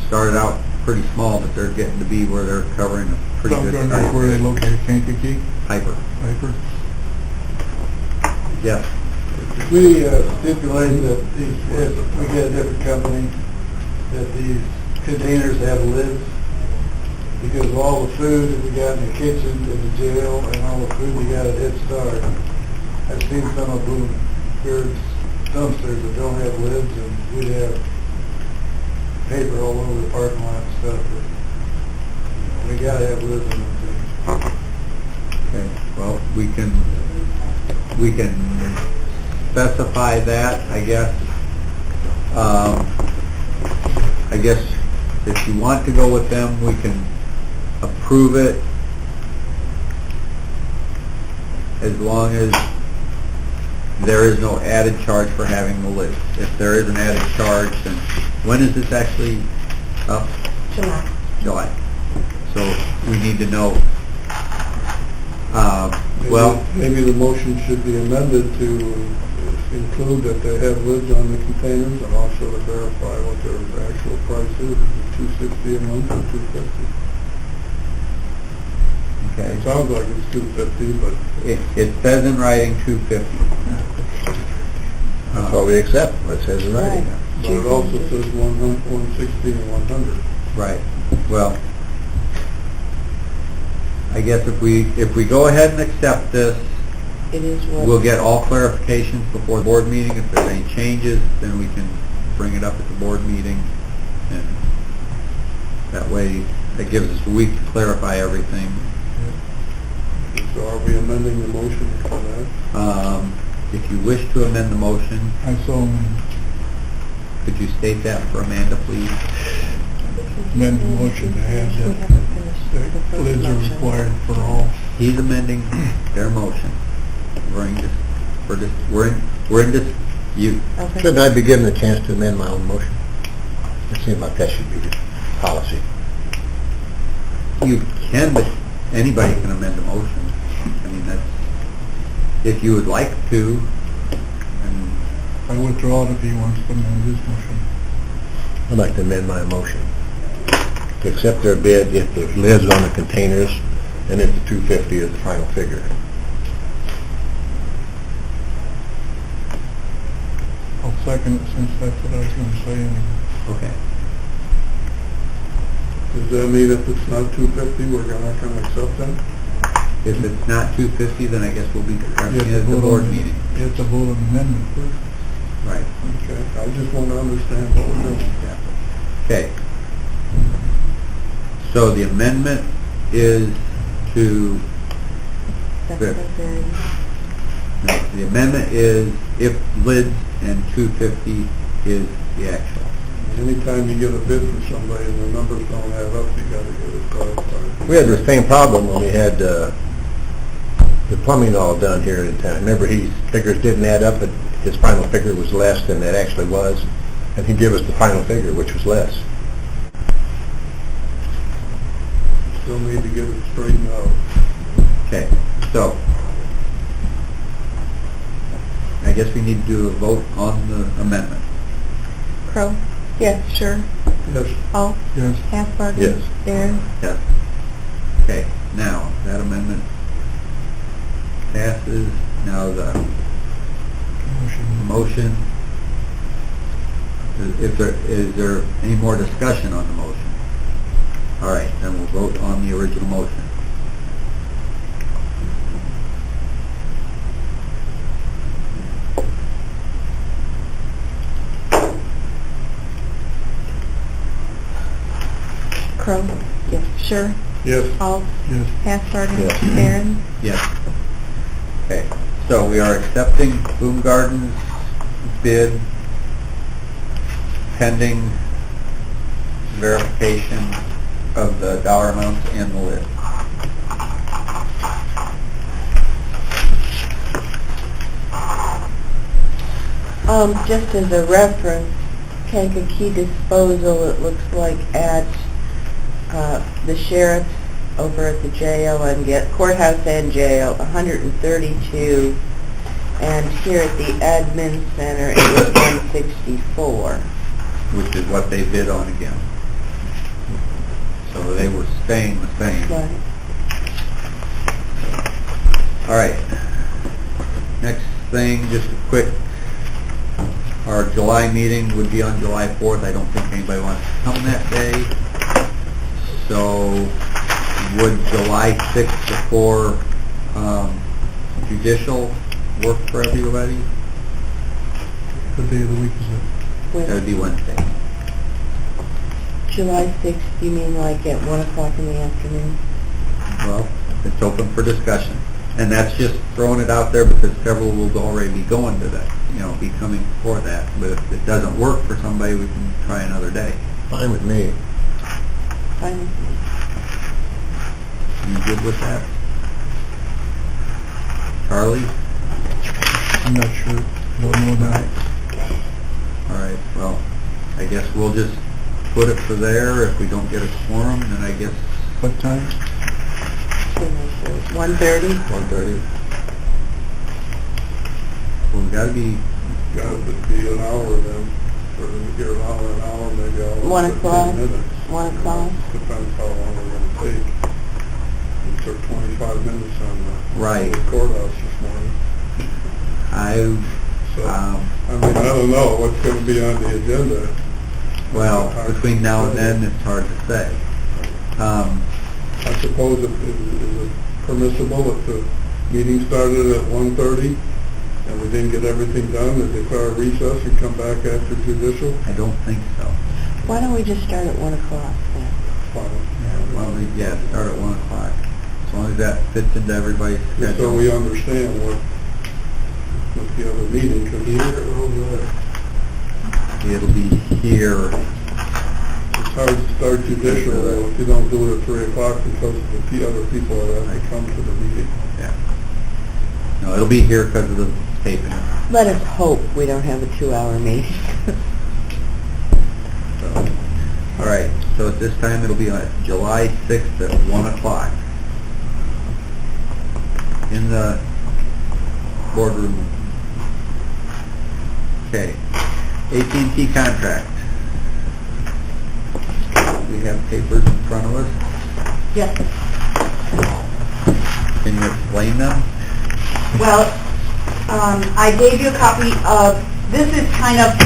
started out pretty small, but they're getting to be where they're covering a pretty good That's where they size. located, Kankakee, Hyper, Piper? yes. We stipulate that if we get a different company, that these containers have lids, because of all the food that we got in the kitchen, in the jail, and all the food we got at Head Start. I've seen some of them, there's dumpsters that don't have lids, and we'd have paper all over the parking lot and stuff, but we gotta have lids on them things. Okay, well, we can specify that, I guess. I guess if you want to go with them, we can approve it as long as there is no added charge for having the list. If there is an added charge, then when is this actually up? July. July. So we need to know. Well, Maybe the motion should be amended to include that they have lids on the containers and also to verify what their actual price is $260 a month or $250. okay. It sounds like it's $250, but It says in writing 250. That's what we accept, what it says in writing. but it also says 160 and 100. Right. Well, I guess if we go ahead and accept this, It is what... we'll get all clarifications before the board meeting. If there's any changes, then we can bring it up at the board meeting. And that way, that gives us a week to clarify everything. So are we amending the motion for that? If you wish to amend the motion, I so could you state that for Amanda, please? amend the motion to have We that haven't finished the the first lids are motion. required for all. He's amending their motion. We're in dispute. Okay. Shouldn't I be given a chance to amend my own motion? It seems like that should be the policy. You can, but anybody can amend a motion. I mean, that's, if you would like to, and I withdraw it if he wants to amend his motion. I'd like to amend my motion to accept their bid if the lids on the containers and if the 250 is the final figure. I'll second it since that's what I was going to say anyway. okay. Does that mean if it's not 250, we're not going to accept them? If it's not 250, then I guess we'll be You discussing have it to at the vote board on meeting. You have to vote on the amendment first. Right. Okay, I just want to understand what we're doing. Yeah. Okay. So the amendment is to, That's Good. the very... no, the amendment is if lids and 250 is the actual. Anytime you get a bid for somebody and the numbers don't add up, you got to get it clarified. We had the same problem when we had the plumbing all done here in town. Remember, his figures didn't add up, but his final figure was less than that actually was, and he gave us the final figure, which was less. Still need to get it straightened out. Okay, so I guess we need to do a vote on the amendment. Crow? Yes, sure. Yes. All? Yes. Half-Bargain? Yes. Darren? Yes. Okay, now, that amendment passes. Now the motion, is there any more discussion on the motion? All right, then we'll vote on the original motion. Crow? Yes. Sure. Yes. All? Yes. Half-Bargain? Yes. Darren? Yes. Okay, So we are accepting Boom Gardens bid pending verification of the dollar amounts and the lid. Just as a reference, Kankakee Disposal, it looks like at the sheriff's over at the jail and courthouse and jail, 132, and here at the admin center it was 164. Which is what they bid on again. So they were staying the same. Right. All right. Next thing, just a quick, our July meeting would be on July 4th. I don't think anybody wants to come that day. So would July 6th before judicial work for everybody? What day of the week is it? That would be Wednesday. July 6th, you mean like at 1 o'clock in the afternoon? Well, it's open for discussion. And that's just throwing it out there because several will already be going to that, be coming for that. But if it doesn't work for somebody, we can try another day. Fine with me. Fine with me. You good with that? Charlie? I'm not sure. Don't know that. All right, well, I guess we'll just put it for there. If we don't get a quorum, then I guess... What time? 1:30? 1:30. Well, we gotta be... Got to be an hour then, or here an hour, maybe I'll... 1 o'clock? 15 minutes. 1 o'clock? Depends how long we're going to take. We took 25 minutes on the Right. courthouse this morning. So, I don't know what's going to be on the agenda. well, between now and then, it's hard to say. I suppose is it permissible if the meeting started at 1:30 and we didn't get everything done, to declare a recess and come back after judicial? I don't think so. Why don't we just start at 1 o'clock then? Fine. Well, start at 1 o'clock. As long as that fits into everybody's Just so schedule. we understand what the other meeting, because It'll be here. it's hard to start judicial if you don't do it at 3 o'clock because of the other people that have to come to the meeting. Yeah. No, it'll be here because of the taping. Let us hope we don't have a 2-hour meeting. So, all right, so at this time, it'll be on July 6th at 1 o'clock in the boardroom. Okay, AT&T contract. We have papers in front of us. Yes. Can you explain them? Well, I gave you a copy of, this is kind of,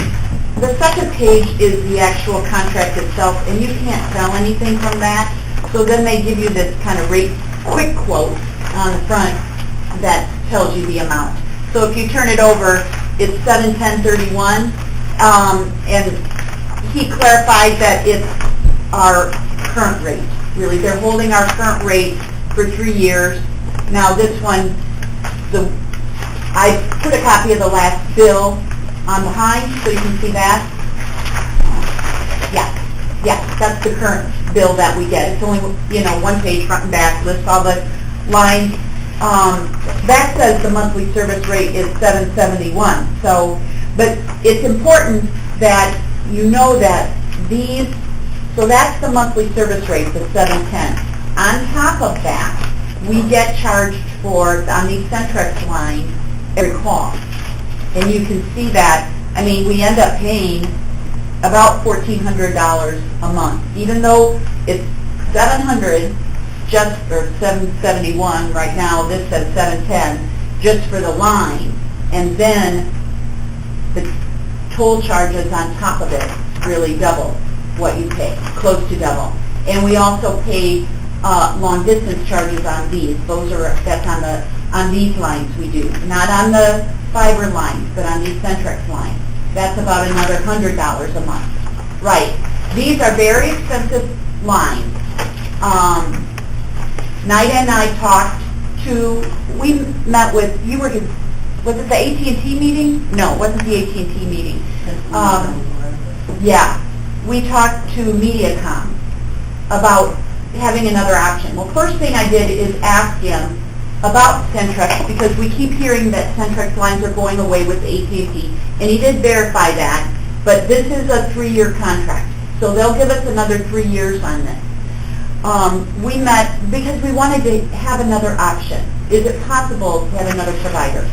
the second page is the actual contract itself, and you can't tell anything from that. So then they give you this kind of rate, quick quote on the front that tells you the amount. So if you turn it over, it's $710.31, and he clarified that it's our current rate. Really, they're holding our current rate for 3 years. Now this one, I put a copy of the last bill on behind, so you can see that. Yeah, that's the current bill that we get. It's only, one page, front and back, lists all the lines. That says the monthly service rate is $771. So, but it's important that you know that these, so that's the monthly service rate, the $710. On top of that, we get charged for, on these Centrex lines, every call. And you can see that, we end up paying about $1,400 a month. Even though it's $700, or $771 right now, this says $710, just for the line. And then the toll charges on top of it really double what you pay, close to double. And we also pay long distance charges on these. That's on these lines we do. Not on the fiber lines, but on these Centrex lines. That's about another $100 a month. Right. These are very expensive lines. Nida and I talked to, we met with, you were was it the AT&T meeting? No, it wasn't the AT&T meeting. Yeah, we talked to MediaCom about having another option. Well, first thing I did is ask him about Centrex, because we keep hearing that Centrex lines are going away with AT&T, and he did verify that, but this is a 3-year contract, so they'll give us another 3 years on this. We met because we wanted to have another option. Is it possible to have another provider?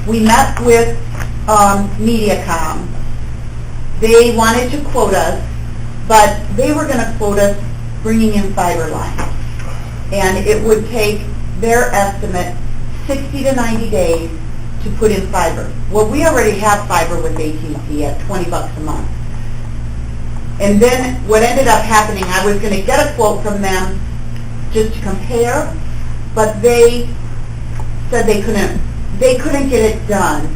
We met with MediaCom. They wanted to quote us, but they were going to quote us bringing in fiber lines. And it would take their estimate 60 to 90 days to put in fiber. Well, we already have fiber with AT&T at $20 a month. And then what ended up happening, I was going to get a quote from them just to compare, but they said they couldn't get it done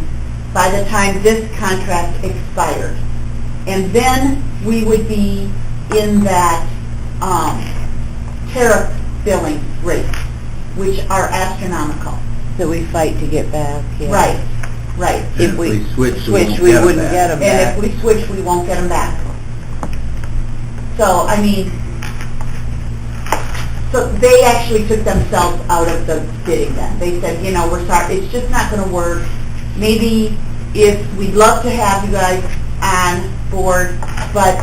by the time this contract expired. And then we would be in that tariff billing rates, which are astronomical. So we fight to get back. Yeah. Right. And if we switch, we wouldn't get them back. And if we switch, we won't get them back. So, I mean, so they actually took themselves out of the bidding then. They said, you know, we're sorry, it's just not going to work. Maybe we'd love to have you guys on board, but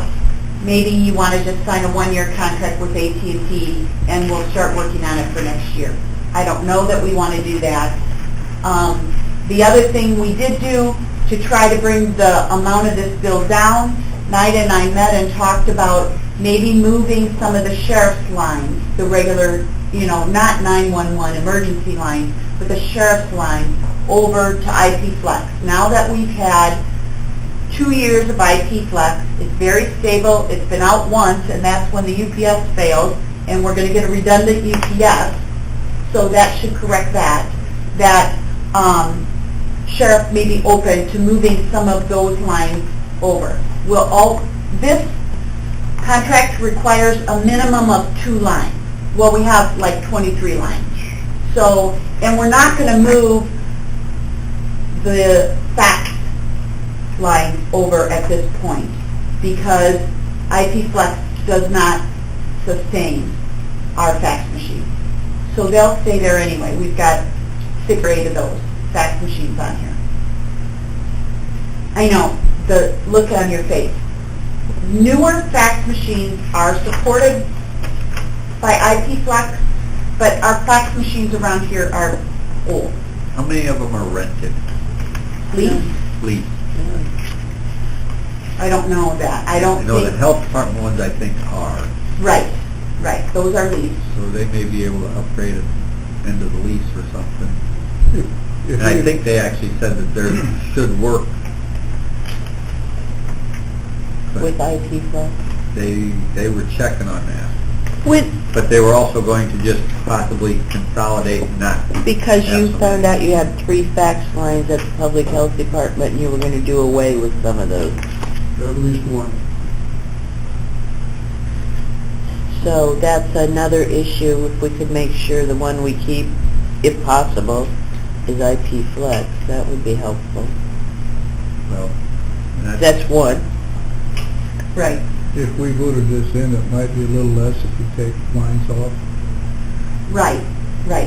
maybe you want to just sign a 1-year contract with AT&T and we'll start working on it for next year. I don't know that we want to do that. The other thing we did do to try to bring the amount of this bill down, Nida and I met and talked about maybe moving some of the sheriff's lines, the regular, you know, not 911 emergency lines, but the sheriff's lines over to IP Flex. Now that we've had 2 years of IP Flex, it's very stable. It's been out once, and that's when the UPS failed, and we're going to get a redundant UPS, so that should correct that. That sheriff may be open to moving some of those lines over. This contract requires a minimum of 2 lines. Well, we have like 23 lines. So, and we're not going to move the fax line over at this point because IP Flex does not sustain our fax machine. So they'll stay there anyway. We've got 6 or 8 of those fax machines on here. I know, the look on your face. Newer fax machines are supported by IP Flex, but our fax machines around here are old. How many of them are rented? Leased. I don't know that. I don't I know think... the health department ones I think are. Right. Those are leased. So they may be able to upgrade it into the lease or something. If And I we- think they actually said that there should work. But With IP Flex. they were checking on that. With, But they were also going to just possibly consolidate and not. because you Yes. found out you had 3 fax lines at the public health department and you were going to do away with some of those. At least one. So that's another issue. If we could make sure the one we keep, if possible, is IP Flex, that would be helpful. Well, That's one. Right. If we voted this in, it might be a little less if you take lines off. Right.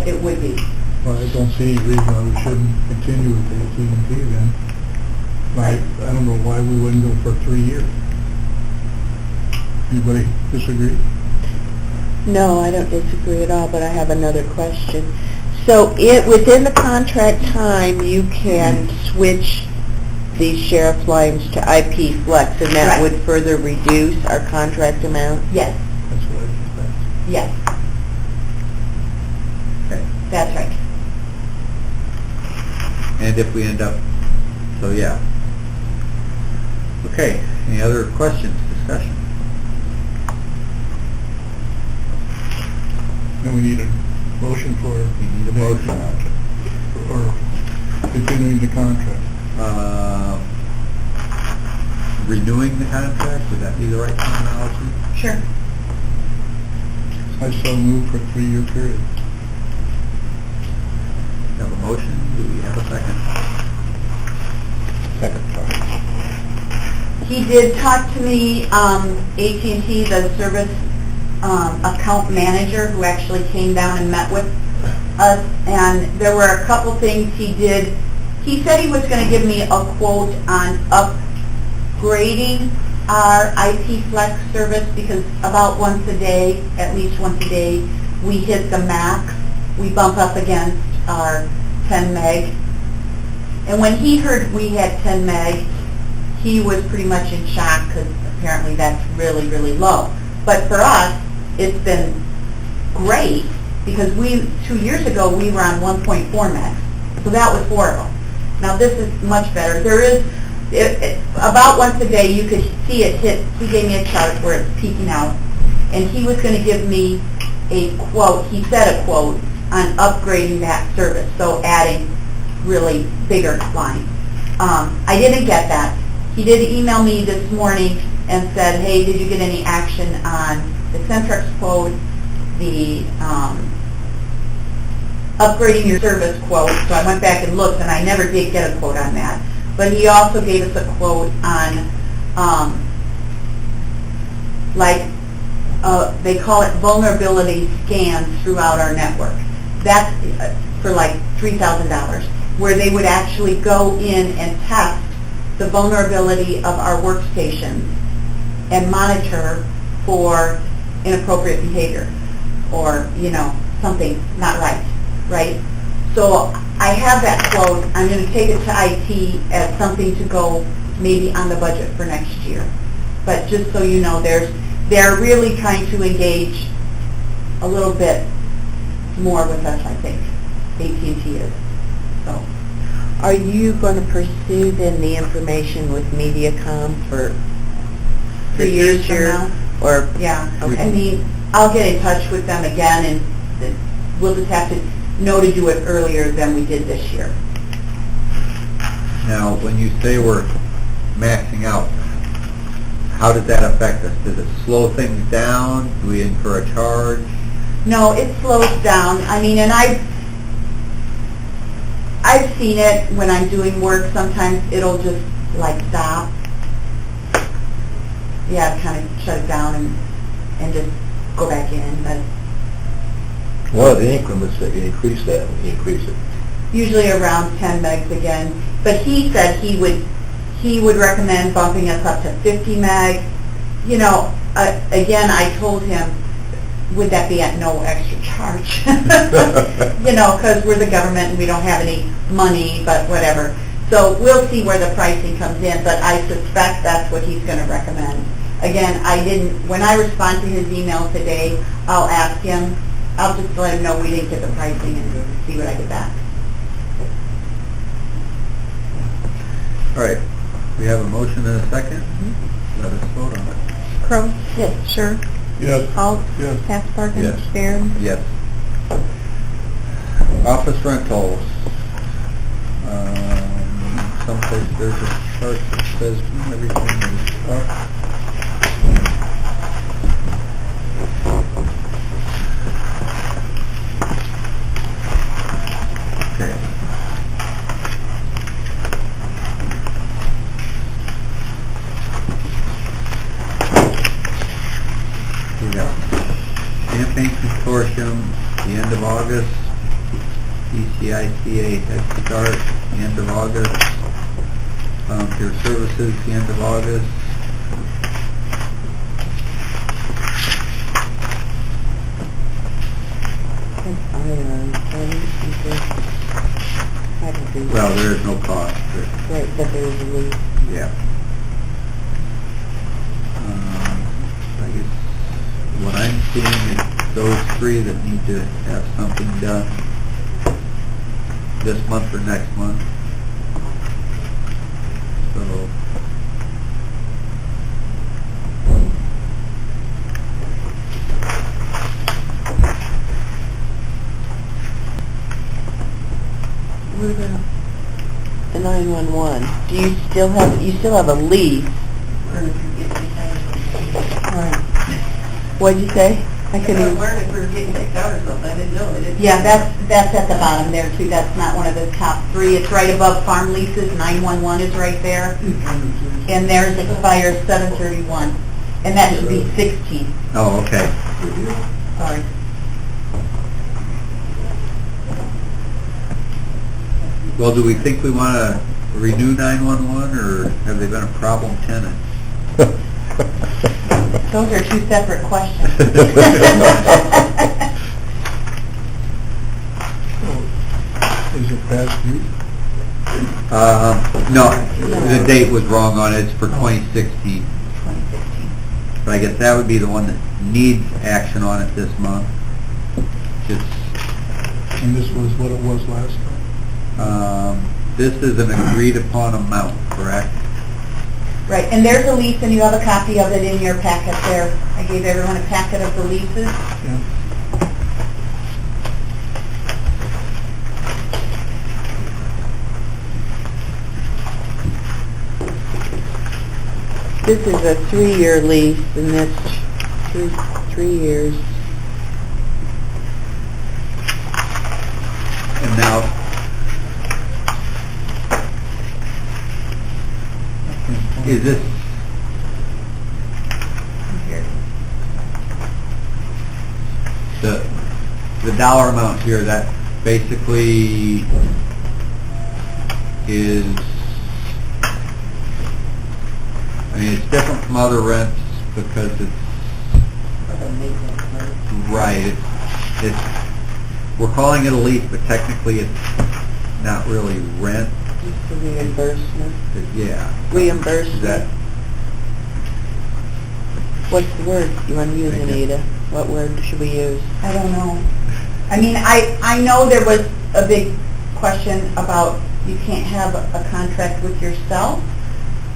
It would be. Well, I don't see any reason why we shouldn't continue with AT&T then. I don't know why we wouldn't go for 3 years. Anybody disagree? No, I don't disagree at all, but I have another question. So within the contract time, you can switch these sheriff lines to IP Flex, and that Right. would further reduce our contract amount? Yes. That's what I just asked. Yes. okay. That's right. And if we end up, so yeah. Okay, any other questions, discussion? And we need a motion for... We need a motion. Or continuing the contract. Renewing the contract, would that be the right terminology? Sure. I so move for a 3-year period. Have a motion, Do we have a second? Second thought. He did talk to me, AT&T, the service account manager, who actually came down and met with us, and there were a couple things he did. He said he was going to give me a quote on upgrading our IP Flex service, because about once a day, at least once a day, we hit the max. We bump up against our 10 meg. And when he heard we had 10 meg, he was pretty much in shock, because apparently that's really, really low. But for us, it's been great, because 2 years ago, we were on 1.4 meg. So that was horrible. Now this is much better. There is, about once a day, you could see it hit. He gave me a chart where it's peaking out. And he was going to give me a quote, he said a quote, on upgrading that service, so adding really bigger lines. I didn't get that. He did email me this morning and said, hey, did you get any action on the Centrex quote, the upgrading your service quote? So I went back and looked, and I never did get a quote on that. But he also gave us a quote on, they call it vulnerability scans throughout our network. That's for like $3,000, where they would actually go in and test the vulnerability of our workstations and monitor for inappropriate behavior or, something not right? So I have that quote. I'm going to take it to IT as something to go maybe on the budget for next year. But just so you know, they're really trying to engage a little bit more with us, I think. AT&T is. So. Are you going to pursue then the information with MediaCom for 3 years from now? Or yeah. Okay. I mean, I'll get in touch with them again, and we'll just have to know to do it earlier than we did this year. Now, when you say we're maxing out, how does that affect us? Does it slow things down? Do we incur a charge? No, it slows down. I mean, and I've seen it when I'm doing work. Sometimes it'll just like stop. Yeah, kind of shut it down and just go back in. But What are the increments that you increase that when you increase it? usually around 10 megs again. But he said he would recommend bumping us up to 50 meg. Again, I told him, would that be at no extra charge? Because we're the government and we don't have any money, but whatever. So we'll see where the pricing comes in, but I suspect that's what he's going to recommend. Again, when I respond to his email today, I'll ask him, I'll just let him know we didn't get the pricing and see what I get back. All right, we have a motion and a second. Let us vote on it. Crow? Yes. Sure. Yes. Halt? Yes. Hassbargen? Yes. Barron? Yes. Office rentals. Someplace there's a chart that says everything is up. Okay. We got Campaign Consortium, the end of August. ECICA Head Start, the end of August. Volunteer Services, the end of August. Well, there is no cost. Right, but there's a lease. Yeah. I guess what I'm seeing is those three that need to have something done this month or next month. So What about the 911? Do you still have a lease? What'd you say? I couldn't even... learn if we were getting kicked out or something, I didn't know. Yeah, that's at the bottom there too, that's not one of the top three, it's right above farm leases, 911 is right there, and theirs expires 7/31, and that should be 16, Oh, okay. sorry. Well, do we think we want to renew 911, or have they been a problem tenant? Those are two separate questions. Is it past due? No, the date was wrong on it, it's for 2016. 2016. But I guess that would be the one that needs action on it this month. Just, And this was what it was last time? this is an agreed upon amount, correct? Right, and there's a lease, and you have a copy of it in your packet there. I gave everyone a packet of the leases. Yeah. This is a 3-year lease, and that's 3 years. And now, is this, the dollar amount here, that basically is, I mean, it's different from other rents because it's, right, it's, we're calling it a lease, but technically it's not really rent. It's a reimbursement. Yeah. Reimbursement. Is that, What's the word you want to use, Thank you. Anita? What word should we use? I don't know. I mean, I know there was a big question about you can't have a contract with yourself,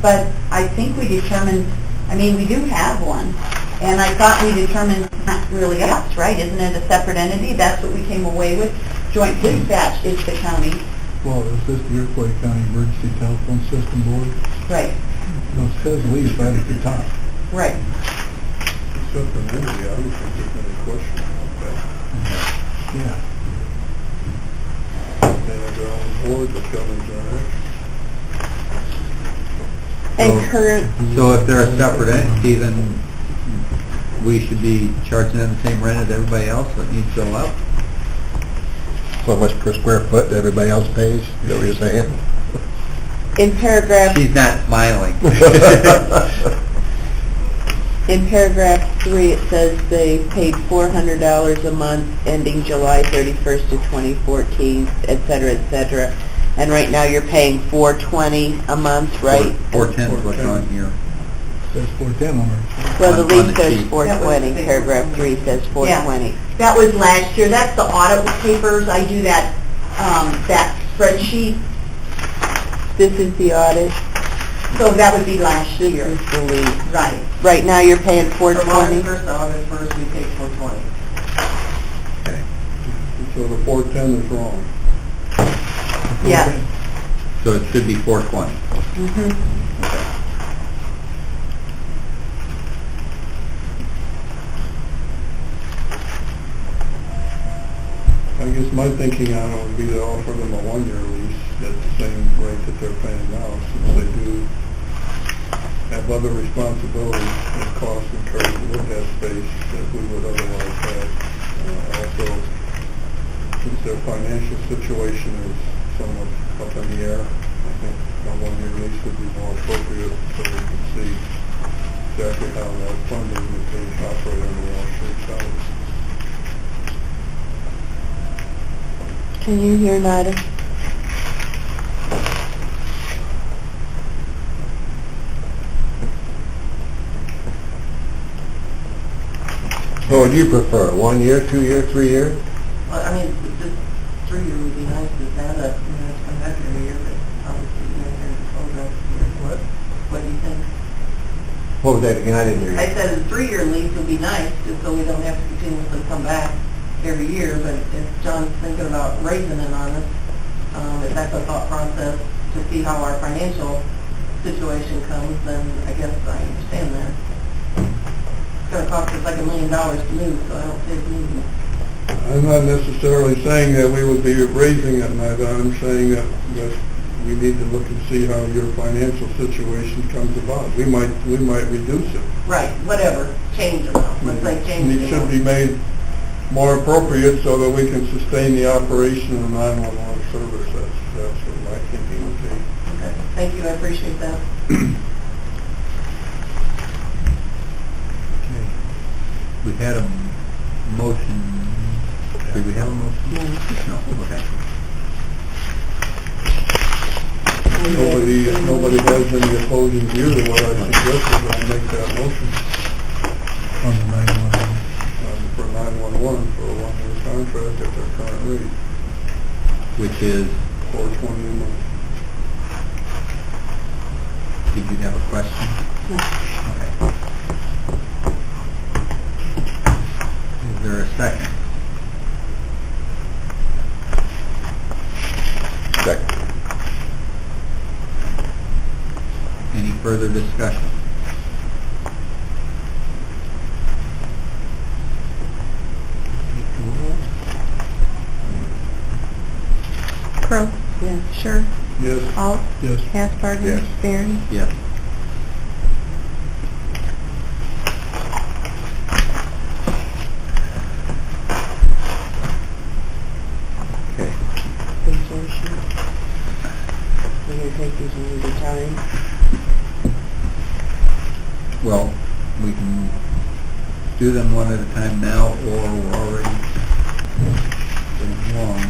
but I think we determined, I mean, we do have one, and I thought we determined it's not really us, right? Isn't it a separate entity? That's what we came away with. Joint dispatch is the county. Well, is this the Iroquois County Emergency Telephone System Board? Right, No, it says lease right at the top. right. Except for India, I don't think there's any question about that. Yeah. They have their own board that governs their action. And current, so if they're a separate entity, then we should be charging them the same rent as everybody else that needs to go up? So much per square foot that everybody else pays, is that what you're saying? in paragraph, She's not smiling. in paragraph 3, it says they paid $400 a month ending July 31st of 2014, et cetera, and right now you're paying $420 a month, right? 410 is what's on here. Says 410 on it. Well, the on lease the says sheet. 420, paragraph 3 says 420. That was last year. That's the audit papers. I do that, that spreadsheet. This is the audit, So that would be last this year. is the lease. Right. Right now you're paying From August $420. 1st to August 1st, we paid 420. So the 410 is wrong. Yeah. So it should be 420. Mm-hmm. I guess my thinking on it would be to offer them a 1-year lease at the same rate that they're paying now, since they do have other responsibilities and costs incurred with that space that we would otherwise have. Also, since their financial situation is somewhat up in the air, I think a 1-year lease would be more appropriate so we can see exactly how that funding would be operated on the Wall Street side. Can you hear Nida? So what do you prefer, 1 year, 2 year, 3 year? Well, I mean, just 3 year would be nice to have it, you know, to come back every year, but obviously you guys are in control of that year. What do you think? What was that again, I didn't hear you. I said a 3-year lease would be nice, just so we don't have to continuously come back every year, but if John's thinking about raising it on us, if that's a thought process to see how our financial situation comes, then I guess I understand that. gonna cost us like $1 million to move, so I don't think we need it. I'm not necessarily saying that we would be raising it, Martha. I'm saying that we need to look and see how your financial situation comes about. We might reduce it. Right, whatever, change them, let's say change It them. should be made more appropriate so that we can sustain the operation of 911 service. That's what my thinking would be. Okay, thank you, I appreciate that. Okay. We had a motion. Did we have a motion? No. Okay. Nobody has any opposing view to what I suggested. I'll make that motion On the 911. for 911 for a one-year contract at their current rate, Which is, $420 a month. did you have a question? Okay. Is there a second? Second. Any further discussion? Crow? Yeah. Sure. Yes. Alt? Yes. Hasbargen? Yes. Barry? Yes. Okay. Consortium. We're gonna take these one at a time. Well, we can do them one at a time now, or we're already getting along.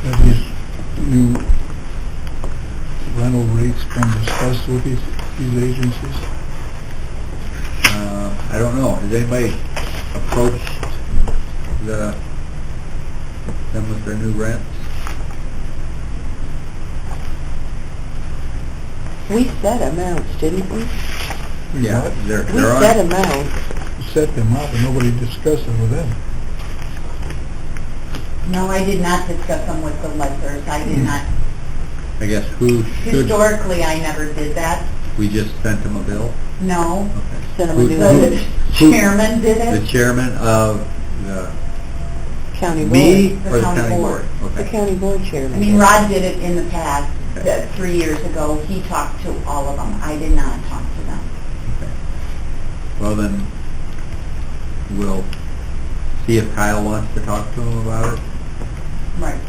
Have these new rental rates been discussed with these agencies? I don't know, has anybody approached them with their new rents? We set amounts, didn't we? Yeah, they're We on. set amounts. Set them up and nobody discussed it with them. No, I did not discuss them with the lessers. I did not. I guess who should, Historically, I never did that. we just sent them a bill? No. Okay. Sent them a Who- new The Who- chairman did The it. chairman of the, county board. me The or the county county board. board? The Okay. county board chairman. I mean, Rod did it in the past, Okay. 3 years ago. He talked to all of them. I did not talk to them. Okay. Well, then, we'll see if Kyle wants to talk to him about it. Right.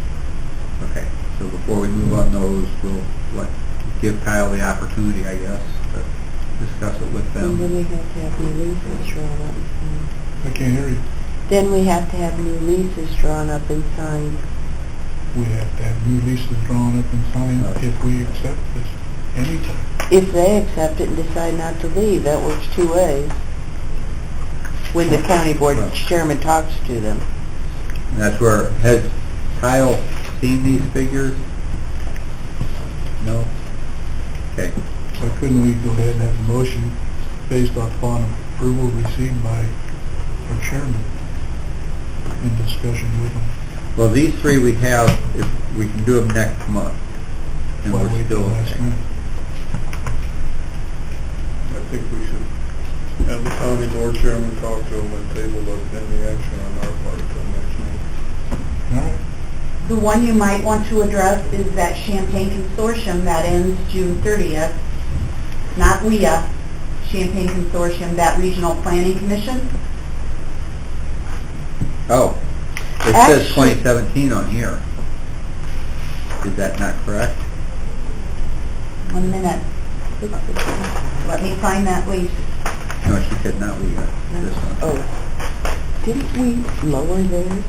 Okay, so before we move on those, we'll give Kyle the opportunity, I guess, to discuss it with And then them. we have to have new leases drawn up and signed. I can't hear you. Then we have to have new leases drawn up and signed. We have to have new leases drawn up and signed if we accept this anytime. If they accept it and decide not to leave, that works two ways. When the county board Well- chairman talks to them. And that's where, has Kyle seen these figures? No? Okay, Why couldn't we go ahead and have a motion based upon approval received by our chairman in discussion with him? well, these three we have, if we can do them next month. And Why we're wait still till last okay. minute? I think we should have the county board chairman talk to them and table any action on our part until next meeting. All right. The one you might want to address is that Champaign Consortium that ends June 30th. Not WIA, Champaign Consortium, that Regional Planning Commission. Oh, it says Actually- 2017 on here. Is that not correct? 1 minute. Let me find that lease. No, she said not we got this one. Oh, didn't we lower theirs?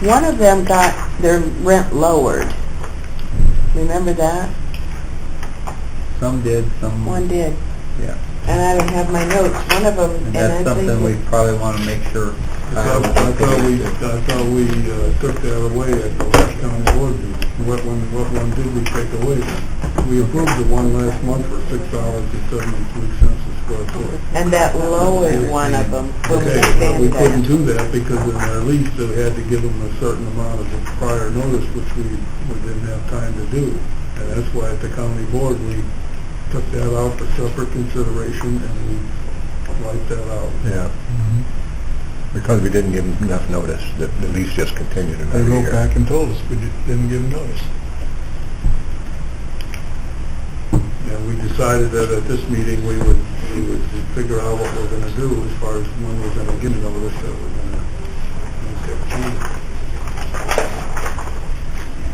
One of them got their rent lowered. Remember that? Some did, some, One did. yeah. And I don't have my notes. One of them, And and that's I think something we it- probably want to make sure. I thought we took that away at the last county board meeting. What one did we take away? We approved the one last month for $6.73 a square foot. and that lowered one of them. when we Okay, but we expanded couldn't that. do that because in our lease, they had to give them a certain amount of prior notice, which we didn't have time to do. And that's why at the county board, we took that out for separate consideration, and we wiped that out. Yeah. Because we didn't give them enough notice, the lease just continued They another wrote year. back and told us, we didn't give notice. And we decided that at this meeting, we would figure out what we're gonna do as far as when we're gonna give notice that we're gonna make that change.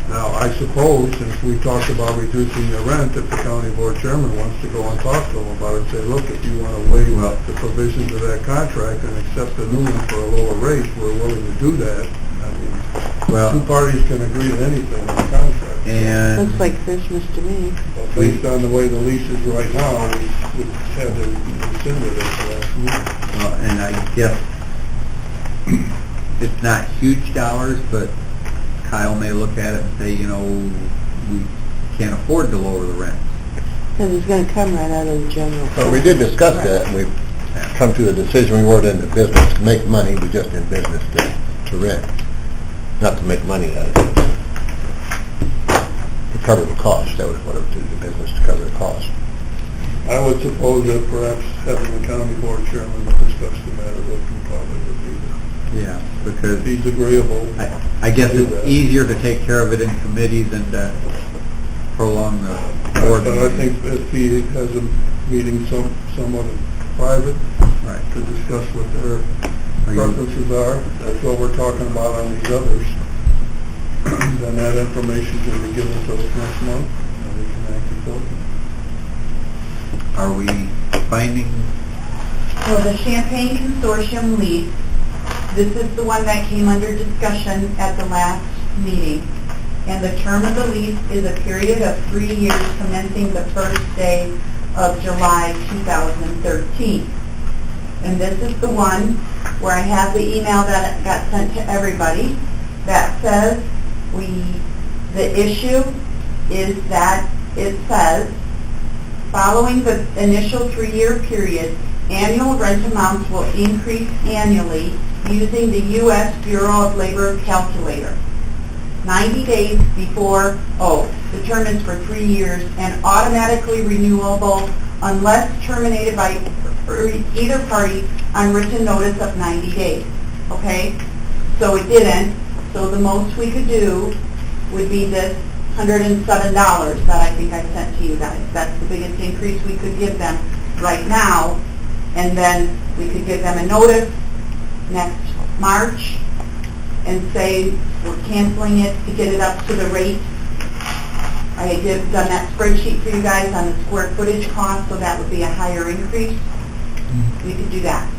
Now, I suppose, since we talked about reducing the rent, if the county board chairman wants to go and talk to them about it, say, look, if you want to waive the provisions of that contract and accept the new one for a lower rate, we're willing to do that. I mean, Well, two parties can agree to anything in the contract. and Looks like Christmas to me. But based on the way the lease is right now, we had to rescind it at the last meeting. and I guess it's not huge dollars, but Kyle may look at it and say, you know, we can't afford to lower the rent. Because it's going to come right out of the general fund. But we did discuss that, and we've come to the decision, we weren't in the business to make money, we just in business to rent, not to make money out of it. To cover the cost, that was what it was, the business to cover the cost. I would suppose that perhaps having the county board chairman discuss the matter with him probably would be, Yeah, because if he's agreeable. I guess it's easier to take care of it in committee than to prolong the board But I meeting. think if he has a meeting somewhat in private Right. to discuss what their Are you- preferences are, that's what we're talking about on these others, then that information can be given to us next month, and we can act accordingly. Are we finding, So the Champaign Consortium lease, this is the one that came under discussion at the last meeting. And the term of the lease is a period of 3 years commencing the first day of July 2013. And this is the one where I have the email that got sent to everybody that says the issue is that it says, following the initial 3-year period, annual rent amounts will increase annually using the U.S. Bureau of Labor calculator. 90 days before, the term is for 3 years and automatically renewable unless terminated by either party on written notice of 90 days. Okay? So it didn't. So the most we could do would be this $107 that I think I sent to you guys. That's the biggest increase we could give them right now. And then we could give them a notice next March and say we're canceling it to get it up to the rate. I done that spreadsheet for you guys on the square footage cost, so that would be a higher increase. We could do that.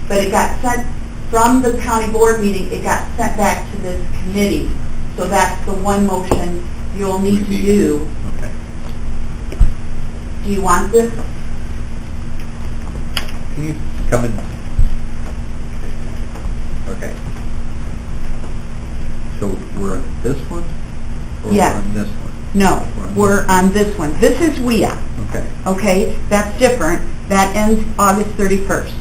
But it got sent from the county board meeting, it got sent back to this committee. So that's the one motion you'll need to do. okay. Do you want this? Can you come in? Okay. So we're on this one? Or Yeah. we're on this one? No, we're on this one. This is WIA. Okay. Okay, that's different. That ends August 31st.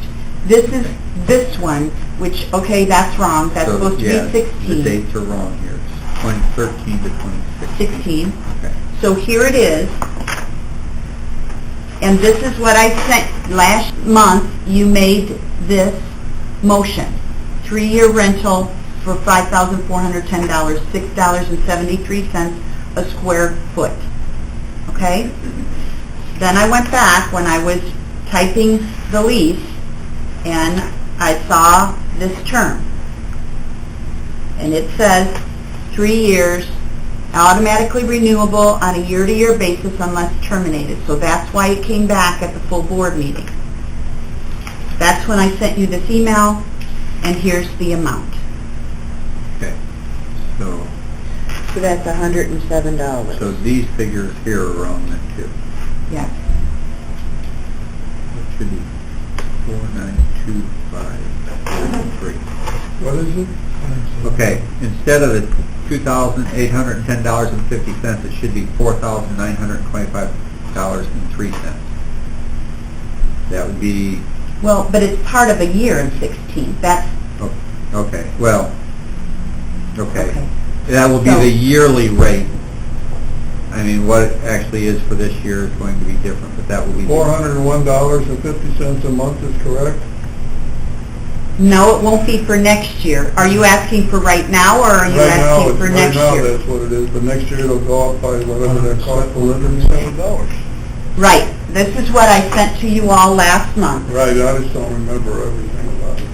This is this one, which, okay, that's wrong. That's So, supposed to yeah, be the 16. dates are wrong here. It's 2013 to 2016. 16. Okay. So here it is. And this is what I sent last month. You made this motion. 3-year rental for $5,410, $6.73 a square foot. Okay? Then I went back when I was typing the lease and I saw this term. And it says 3 years, automatically renewable on a year-to-year basis unless terminated. So that's why it came back at the full board meeting. That's when I sent you this email, and here's the amount. Okay. So that's $107. so these figures here are wrong then too. Yes. It should be 4925.3. What is it? Okay, instead of the $2,810.50, it should be $4,925.03. That would be, Well, but it's part of a year in 16. That's, okay, well, okay. okay. That will be So- the yearly rate. I mean, what it actually is for this year is going to be different, but that will be. $401.50 a month is correct? No, it won't be for next year. Are you asking for right now, or are you asking for next Right now, year? that's what it is, but next year it'll go up by whatever that cost for living. Right. This is what I sent to you all last month. Right, I just don't remember everything about it.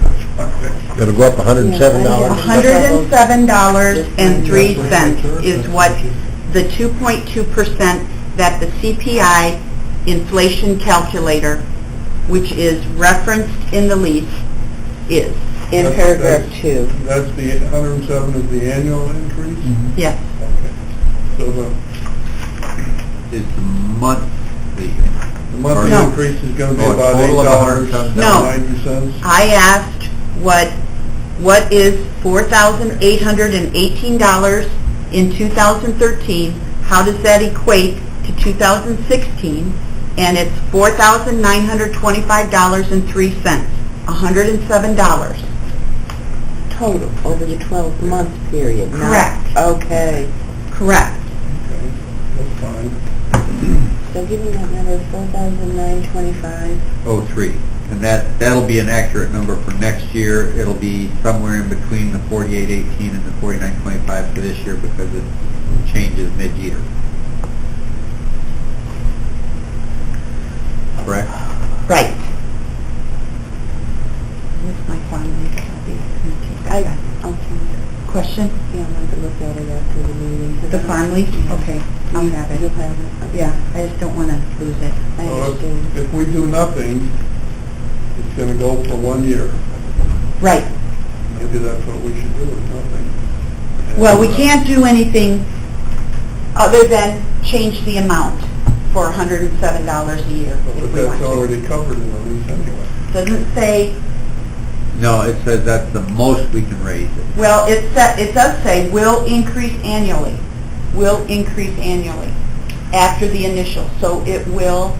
It'll go up $107. $107.03 is what the 2.2% that the CPI inflation calculator, which is referenced in the lease, is. In paragraph 2. That's the 107 is the annual increase? Yes. Okay. So the Is the monthly. monthly No. increase is gonna be Oh, a about total of $8.90? I asked what is $4,818 in 2013, how does that equate to 2016? And it's $4,925.03, $107. Total, over the 12-month period, not- Correct. Okay. Correct. Okay, that's fine. So give me that number, 4,925. 03. And that'll be an accurate number for next year. It'll be somewhere in between the 4818 and the 4925 for this year because it changes mid-year. Correct? Right. Where's my final copy? Can you take that back? Okay. Question? Yeah, I'm going to look at it after the meeting. The farm lease? Okay, I'll have You'll it. have it. Okay. Yeah, I just don't want to lose it. I Well, understand. if we do nothing, it's gonna go for 1 year. Right. Maybe that's what we should do, is nothing. Well, we can't do anything other than change the amount for $107 a year But if we that's want to. already covered in the lease anyway. Doesn't say, No, it says that's the most we can raise it. well, it does say will increase annually. Will increase annually after the initial. So it will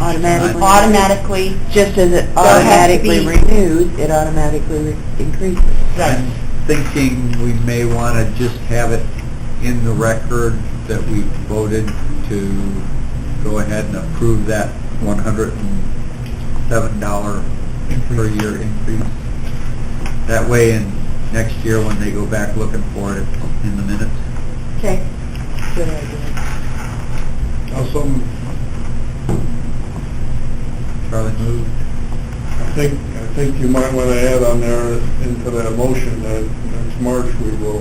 automatically, Just as it There has to automatically be- renews, it automatically increases. right. I'm thinking we may want to just have it in the record that we voted to go ahead and approve that $107 per year increase. That way, in next year, when they go back looking for it, it's in the minutes. Okay. Good idea. Also, Charlie moved. I think you might want to add on there into that motion that next March we will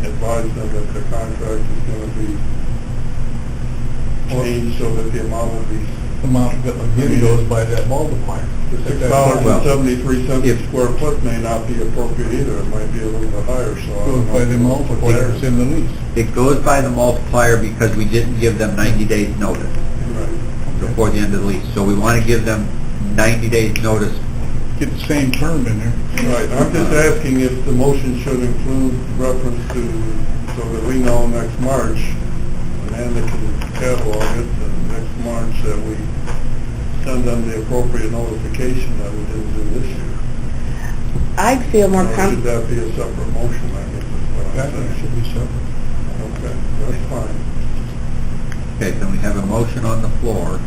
advise them that the contract is going to be changed so that the amount will be Amount that again goes by that multiplier. the $6.73 a square foot may not be appropriate either. It might be a little bit higher, so I Goes don't know. by the multiplier that's in the lease. It goes by the multiplier because we didn't give them 90 days notice Right. before the end of the lease. So we want to give them 90 days notice. Get the same term in there. Right, I'm just asking if the motion should include reference to, so that we know next March, Amanda can catalog it, and next March that we send them the appropriate notification that we didn't do this year. I'd feel more Or should comfortable. that be a separate motion, I guess is what That I'm saying. should be separate. Okay, that's fine. Okay, then we have a motion on the floor.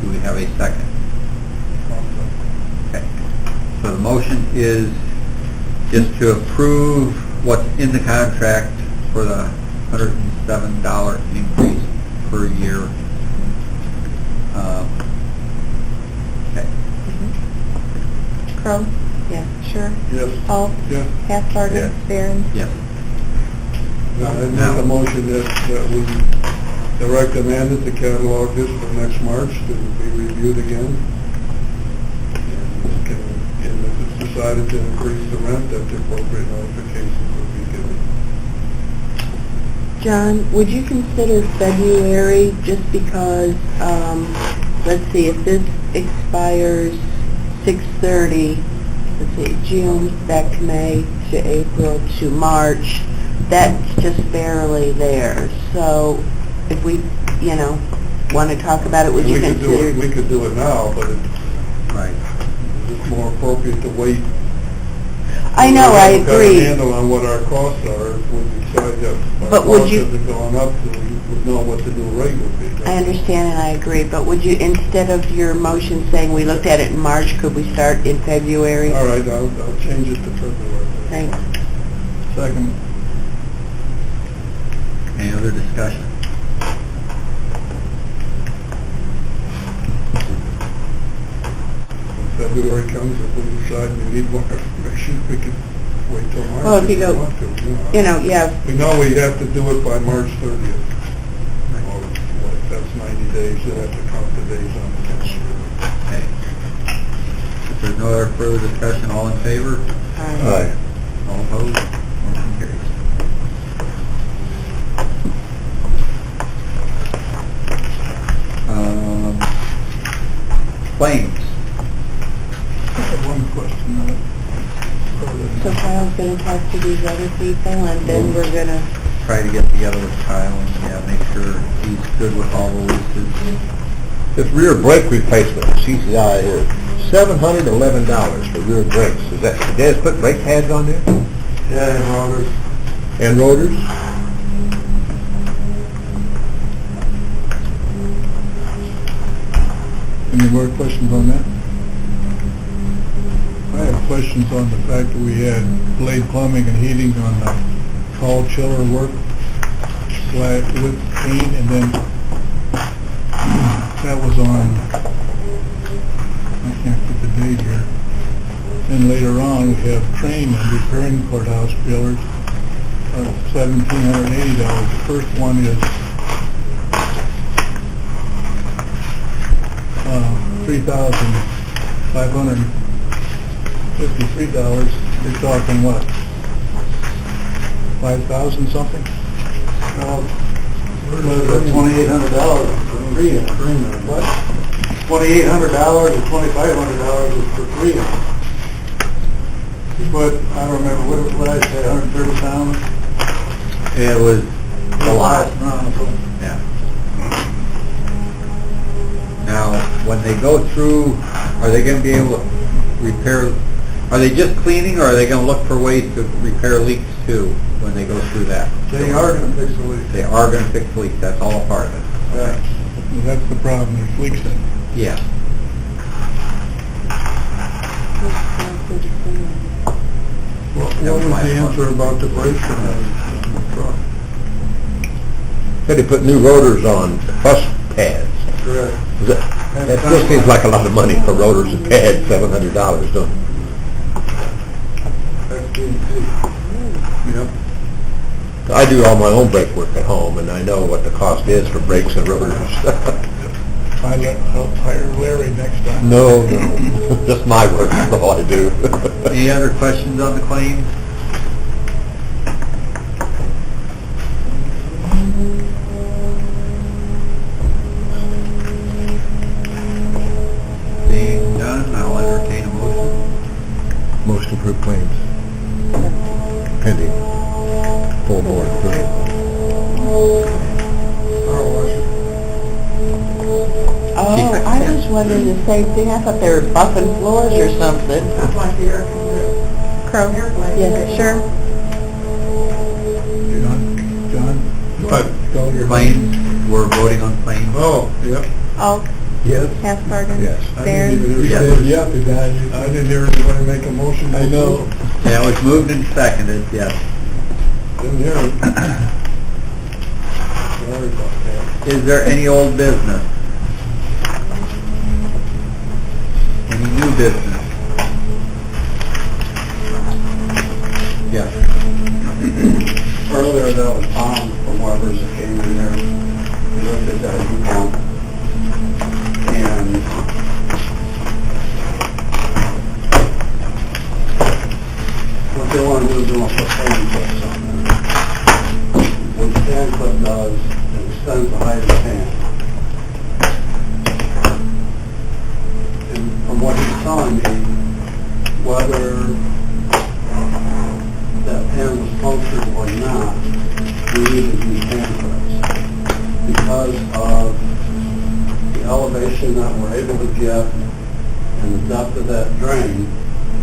Do we have a second? Okay. So the motion is just to approve what's in the contract for the $107 increase per year. Okay. Crow? Yeah. Sure. Yes. Paul? Yes. Half-Barter? Yes. Barron? Yes. I make a motion that we direct Amanda to catalog this for next March to be reviewed again. And if it's decided to increase the rent, that the appropriate notifications will be given. John, would you consider February just because, let's see, if this expires 6/30, let's see, June, back to May, to April, to March, that's just barely there. So if we, want to talk about it, would you We could do consider? it, we could do it now, but Right. it's more appropriate to wait I know, I We've got a agree. handle on what our costs are, if we decide that our But would costs you- have gone up, so we would know what the new rate would be. I understand and I agree, but would you, instead of your motion saying we looked at it in March, could we start in February? All right, I'll change it to February. Thanks. Second. Any other discussion? When February comes, if we decide we need more information, we can wait till March. Well, if you we go- want to, You know, yeah, We know we have to do it by March 30th. Or what, that's 90 days, you have to count the days on the calendar. Okay. If there's no other further discussion, all in favor? Aye. All opposed? Motion carries. Claims. I have one question. so Kyle's gonna talk to these other people and then we're gonna, Try to get together with Kyle and, yeah, make sure he's good with all the leases. This rear brake replacement, CCI here, $711 for rear brakes. Is that, did they just put brake pads on there? Yeah, and Robert, And rotors? Any more questions on that? I have questions on the fact that we had Blade Plumbing and Heating on the call chiller work with paint, and then that was on, I can't put the date here. Then later on, we have Crane and repairing courthouse chillers, $1,780. The first one is $3,553. You're talking what? 5,000 something? Well, $2,800 for three. What? $2,800 and $2,500 is for three. But I don't remember, what did I say, 130,000? It was a lot. Yeah. Now, when they go through, are they gonna be able to repair, are they just cleaning, or are they gonna look for ways to repair leaks too, when they go through that? They are going to fix the leak. They are gonna fix leaks, that's all a part of it. Yeah. Well, that's the problem, there's leaks in it. Yeah. what was the answer about the brakes on the truck? Said they put new rotors on bus pads. Correct. Is that still seems like a lot of money for rotors and pads, $700, don't it? That's B&C. Yep. I do all my own brake work at home, and I know what the cost is for brakes and rotors. I'll hire Larry next time. No, just my work, that's all I do. Any other questions on the claims? Being done, I'll entertain a motion. Most approved claims. Pending. Full board approval. oh, I was wondering the same thing. I thought they were buffing floors or something. It's like the air conditioner. Crow? Yeah, sure. John? What? Call your- Claims, we're voting on claims. Oh, yep. All, Yes? Half-Barden? Yes. Barron? You Yes. said yep, the guy. I didn't hear anybody make a motion. I know. Yeah, it was moved and seconded, yes. Didn't hear it. Sorry about that. Is there any old business? Any new business? Yes. Earlier, that was Tom from Weber's that came in there. We looked at that account. And what they want to do is they want to put fan clips on there. What the fan clip does, it extends the height of the fan. And from what he's telling me, whether that fan was punctured or not, we needed new fan clips. Because of the elevation that we're able to get and the depth of that drain,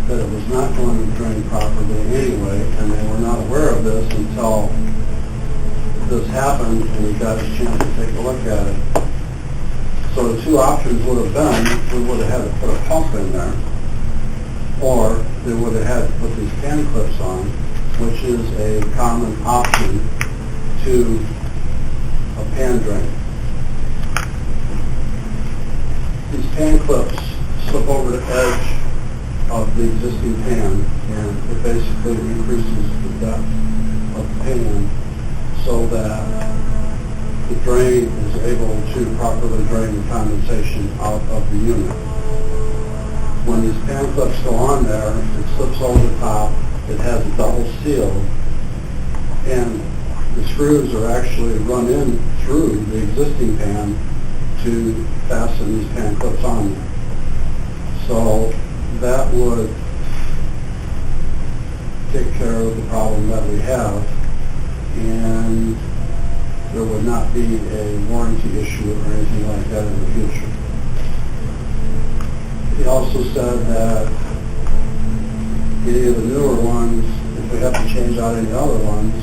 that it was not going to drain properly anyway, and they were not aware of this until this happened, and we got a chance to take a look at it. So the two options would have been, we would have had to put a pump in there, or they would have had to put these pan clips on, which is a common option to a pan drain. These pan clips slip over the edge of the existing pan, and it basically increases the depth of the pan so that the drain is able to properly drain the condensation out of the unit. When these pan clips go on there, it slips over the top, it has a double seal, and the screws are actually run in through the existing pan to fasten these pan clips on there. So that would take care of the problem that we have, and there would not be a warranty issue or anything like that in the future. He also said that any of the newer ones, if we have to change out any other ones,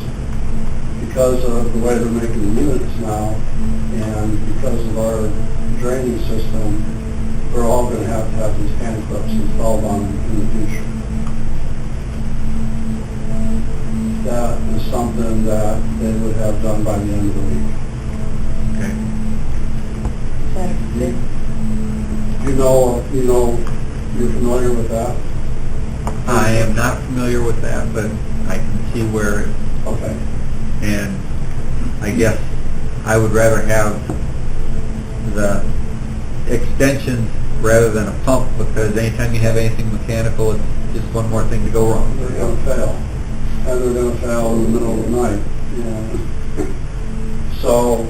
because of the way they're making the units now, and because of our draining system, we're all going to have these pan clips installed on them in the future. That is something that they would have done by the end of the week. Okay. Is that good? You're familiar with that? I am not familiar with that, but I can see where, Okay. and I guess I would rather have the extensions rather than a pump, because anytime you have anything mechanical, it's just one more thing to go wrong. They're going to fail. And they're going to fail in the middle of the night. So,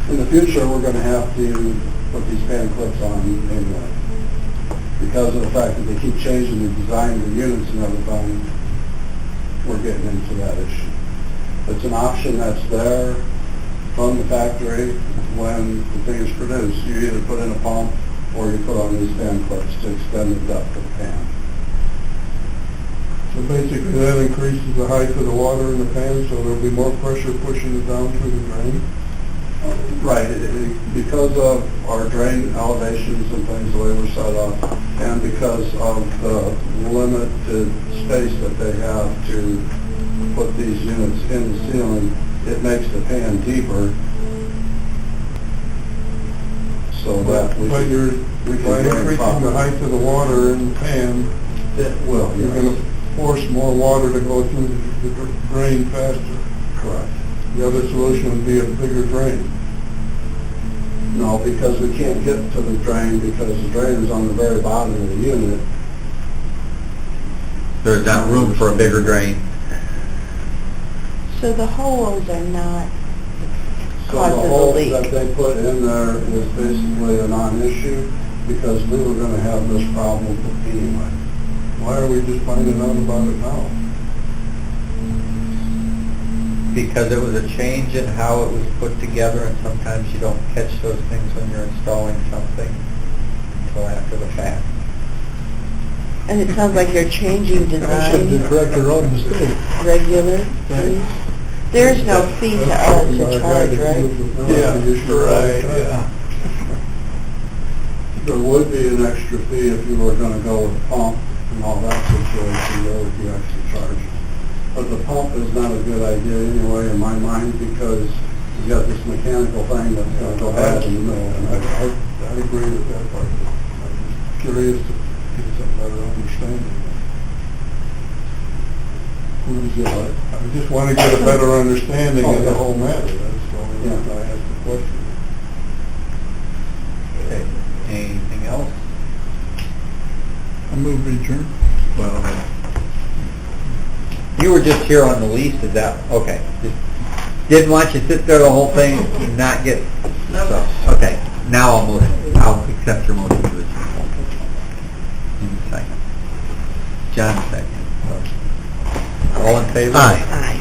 in the future, we're going to have to put these pan clips on anyway. Because of the fact that they keep changing the design of the units and everything, we're getting into that issue. It's an option that's there from the factory when the thing is produced. You either put in a pump or you put on these pan clips to extend the depth of the pan. So basically that increases the height of the water in the pan, so there'll be more pressure pushing it down through the drain? Right, because of our drain elevations and things, the way we're set up, and because of the limited space that they have to put these units in the ceiling, it makes the pan deeper so that we But you're, we can by drain increasing properly. the height of the water in the pan, It will, you're going yes. to force more water to go through the drain faster. Correct. The other solution would be a bigger drain. No, because we can't get to the drain because the drain is on the very bottom of the unit. There's not room for a bigger drain. So the holes are not So the causing the hole that leak? they put in there is basically a non-issue because we were going to have this problem anyway. Why are we just finding out about it now? Because it was a change in how it was put together, and sometimes you don't catch those things when you're installing something until after the fact. And it sounds like you're changing I should design correct your own mistake. regularly. There's no fee to us to charge, right? There would be an extra fee if you were going to go with pump and all that situation, there would be extra charge. But the pump is not a good idea anyway in my mind because you got this mechanical thing that's going to go bad in the middle of the night. I agree with that part. I'm just curious to get some better understanding. I just want to get a better understanding of the whole matter, that's the only reason I asked the question. Okay. Anything else? I move to adjourn. Well, you were just here on the lease, is that, okay. Just didn't want you to sit there the whole thing and not get, so, okay. Now I'll accept your motion to adjourn. In a second. John second. All in favor? Aye.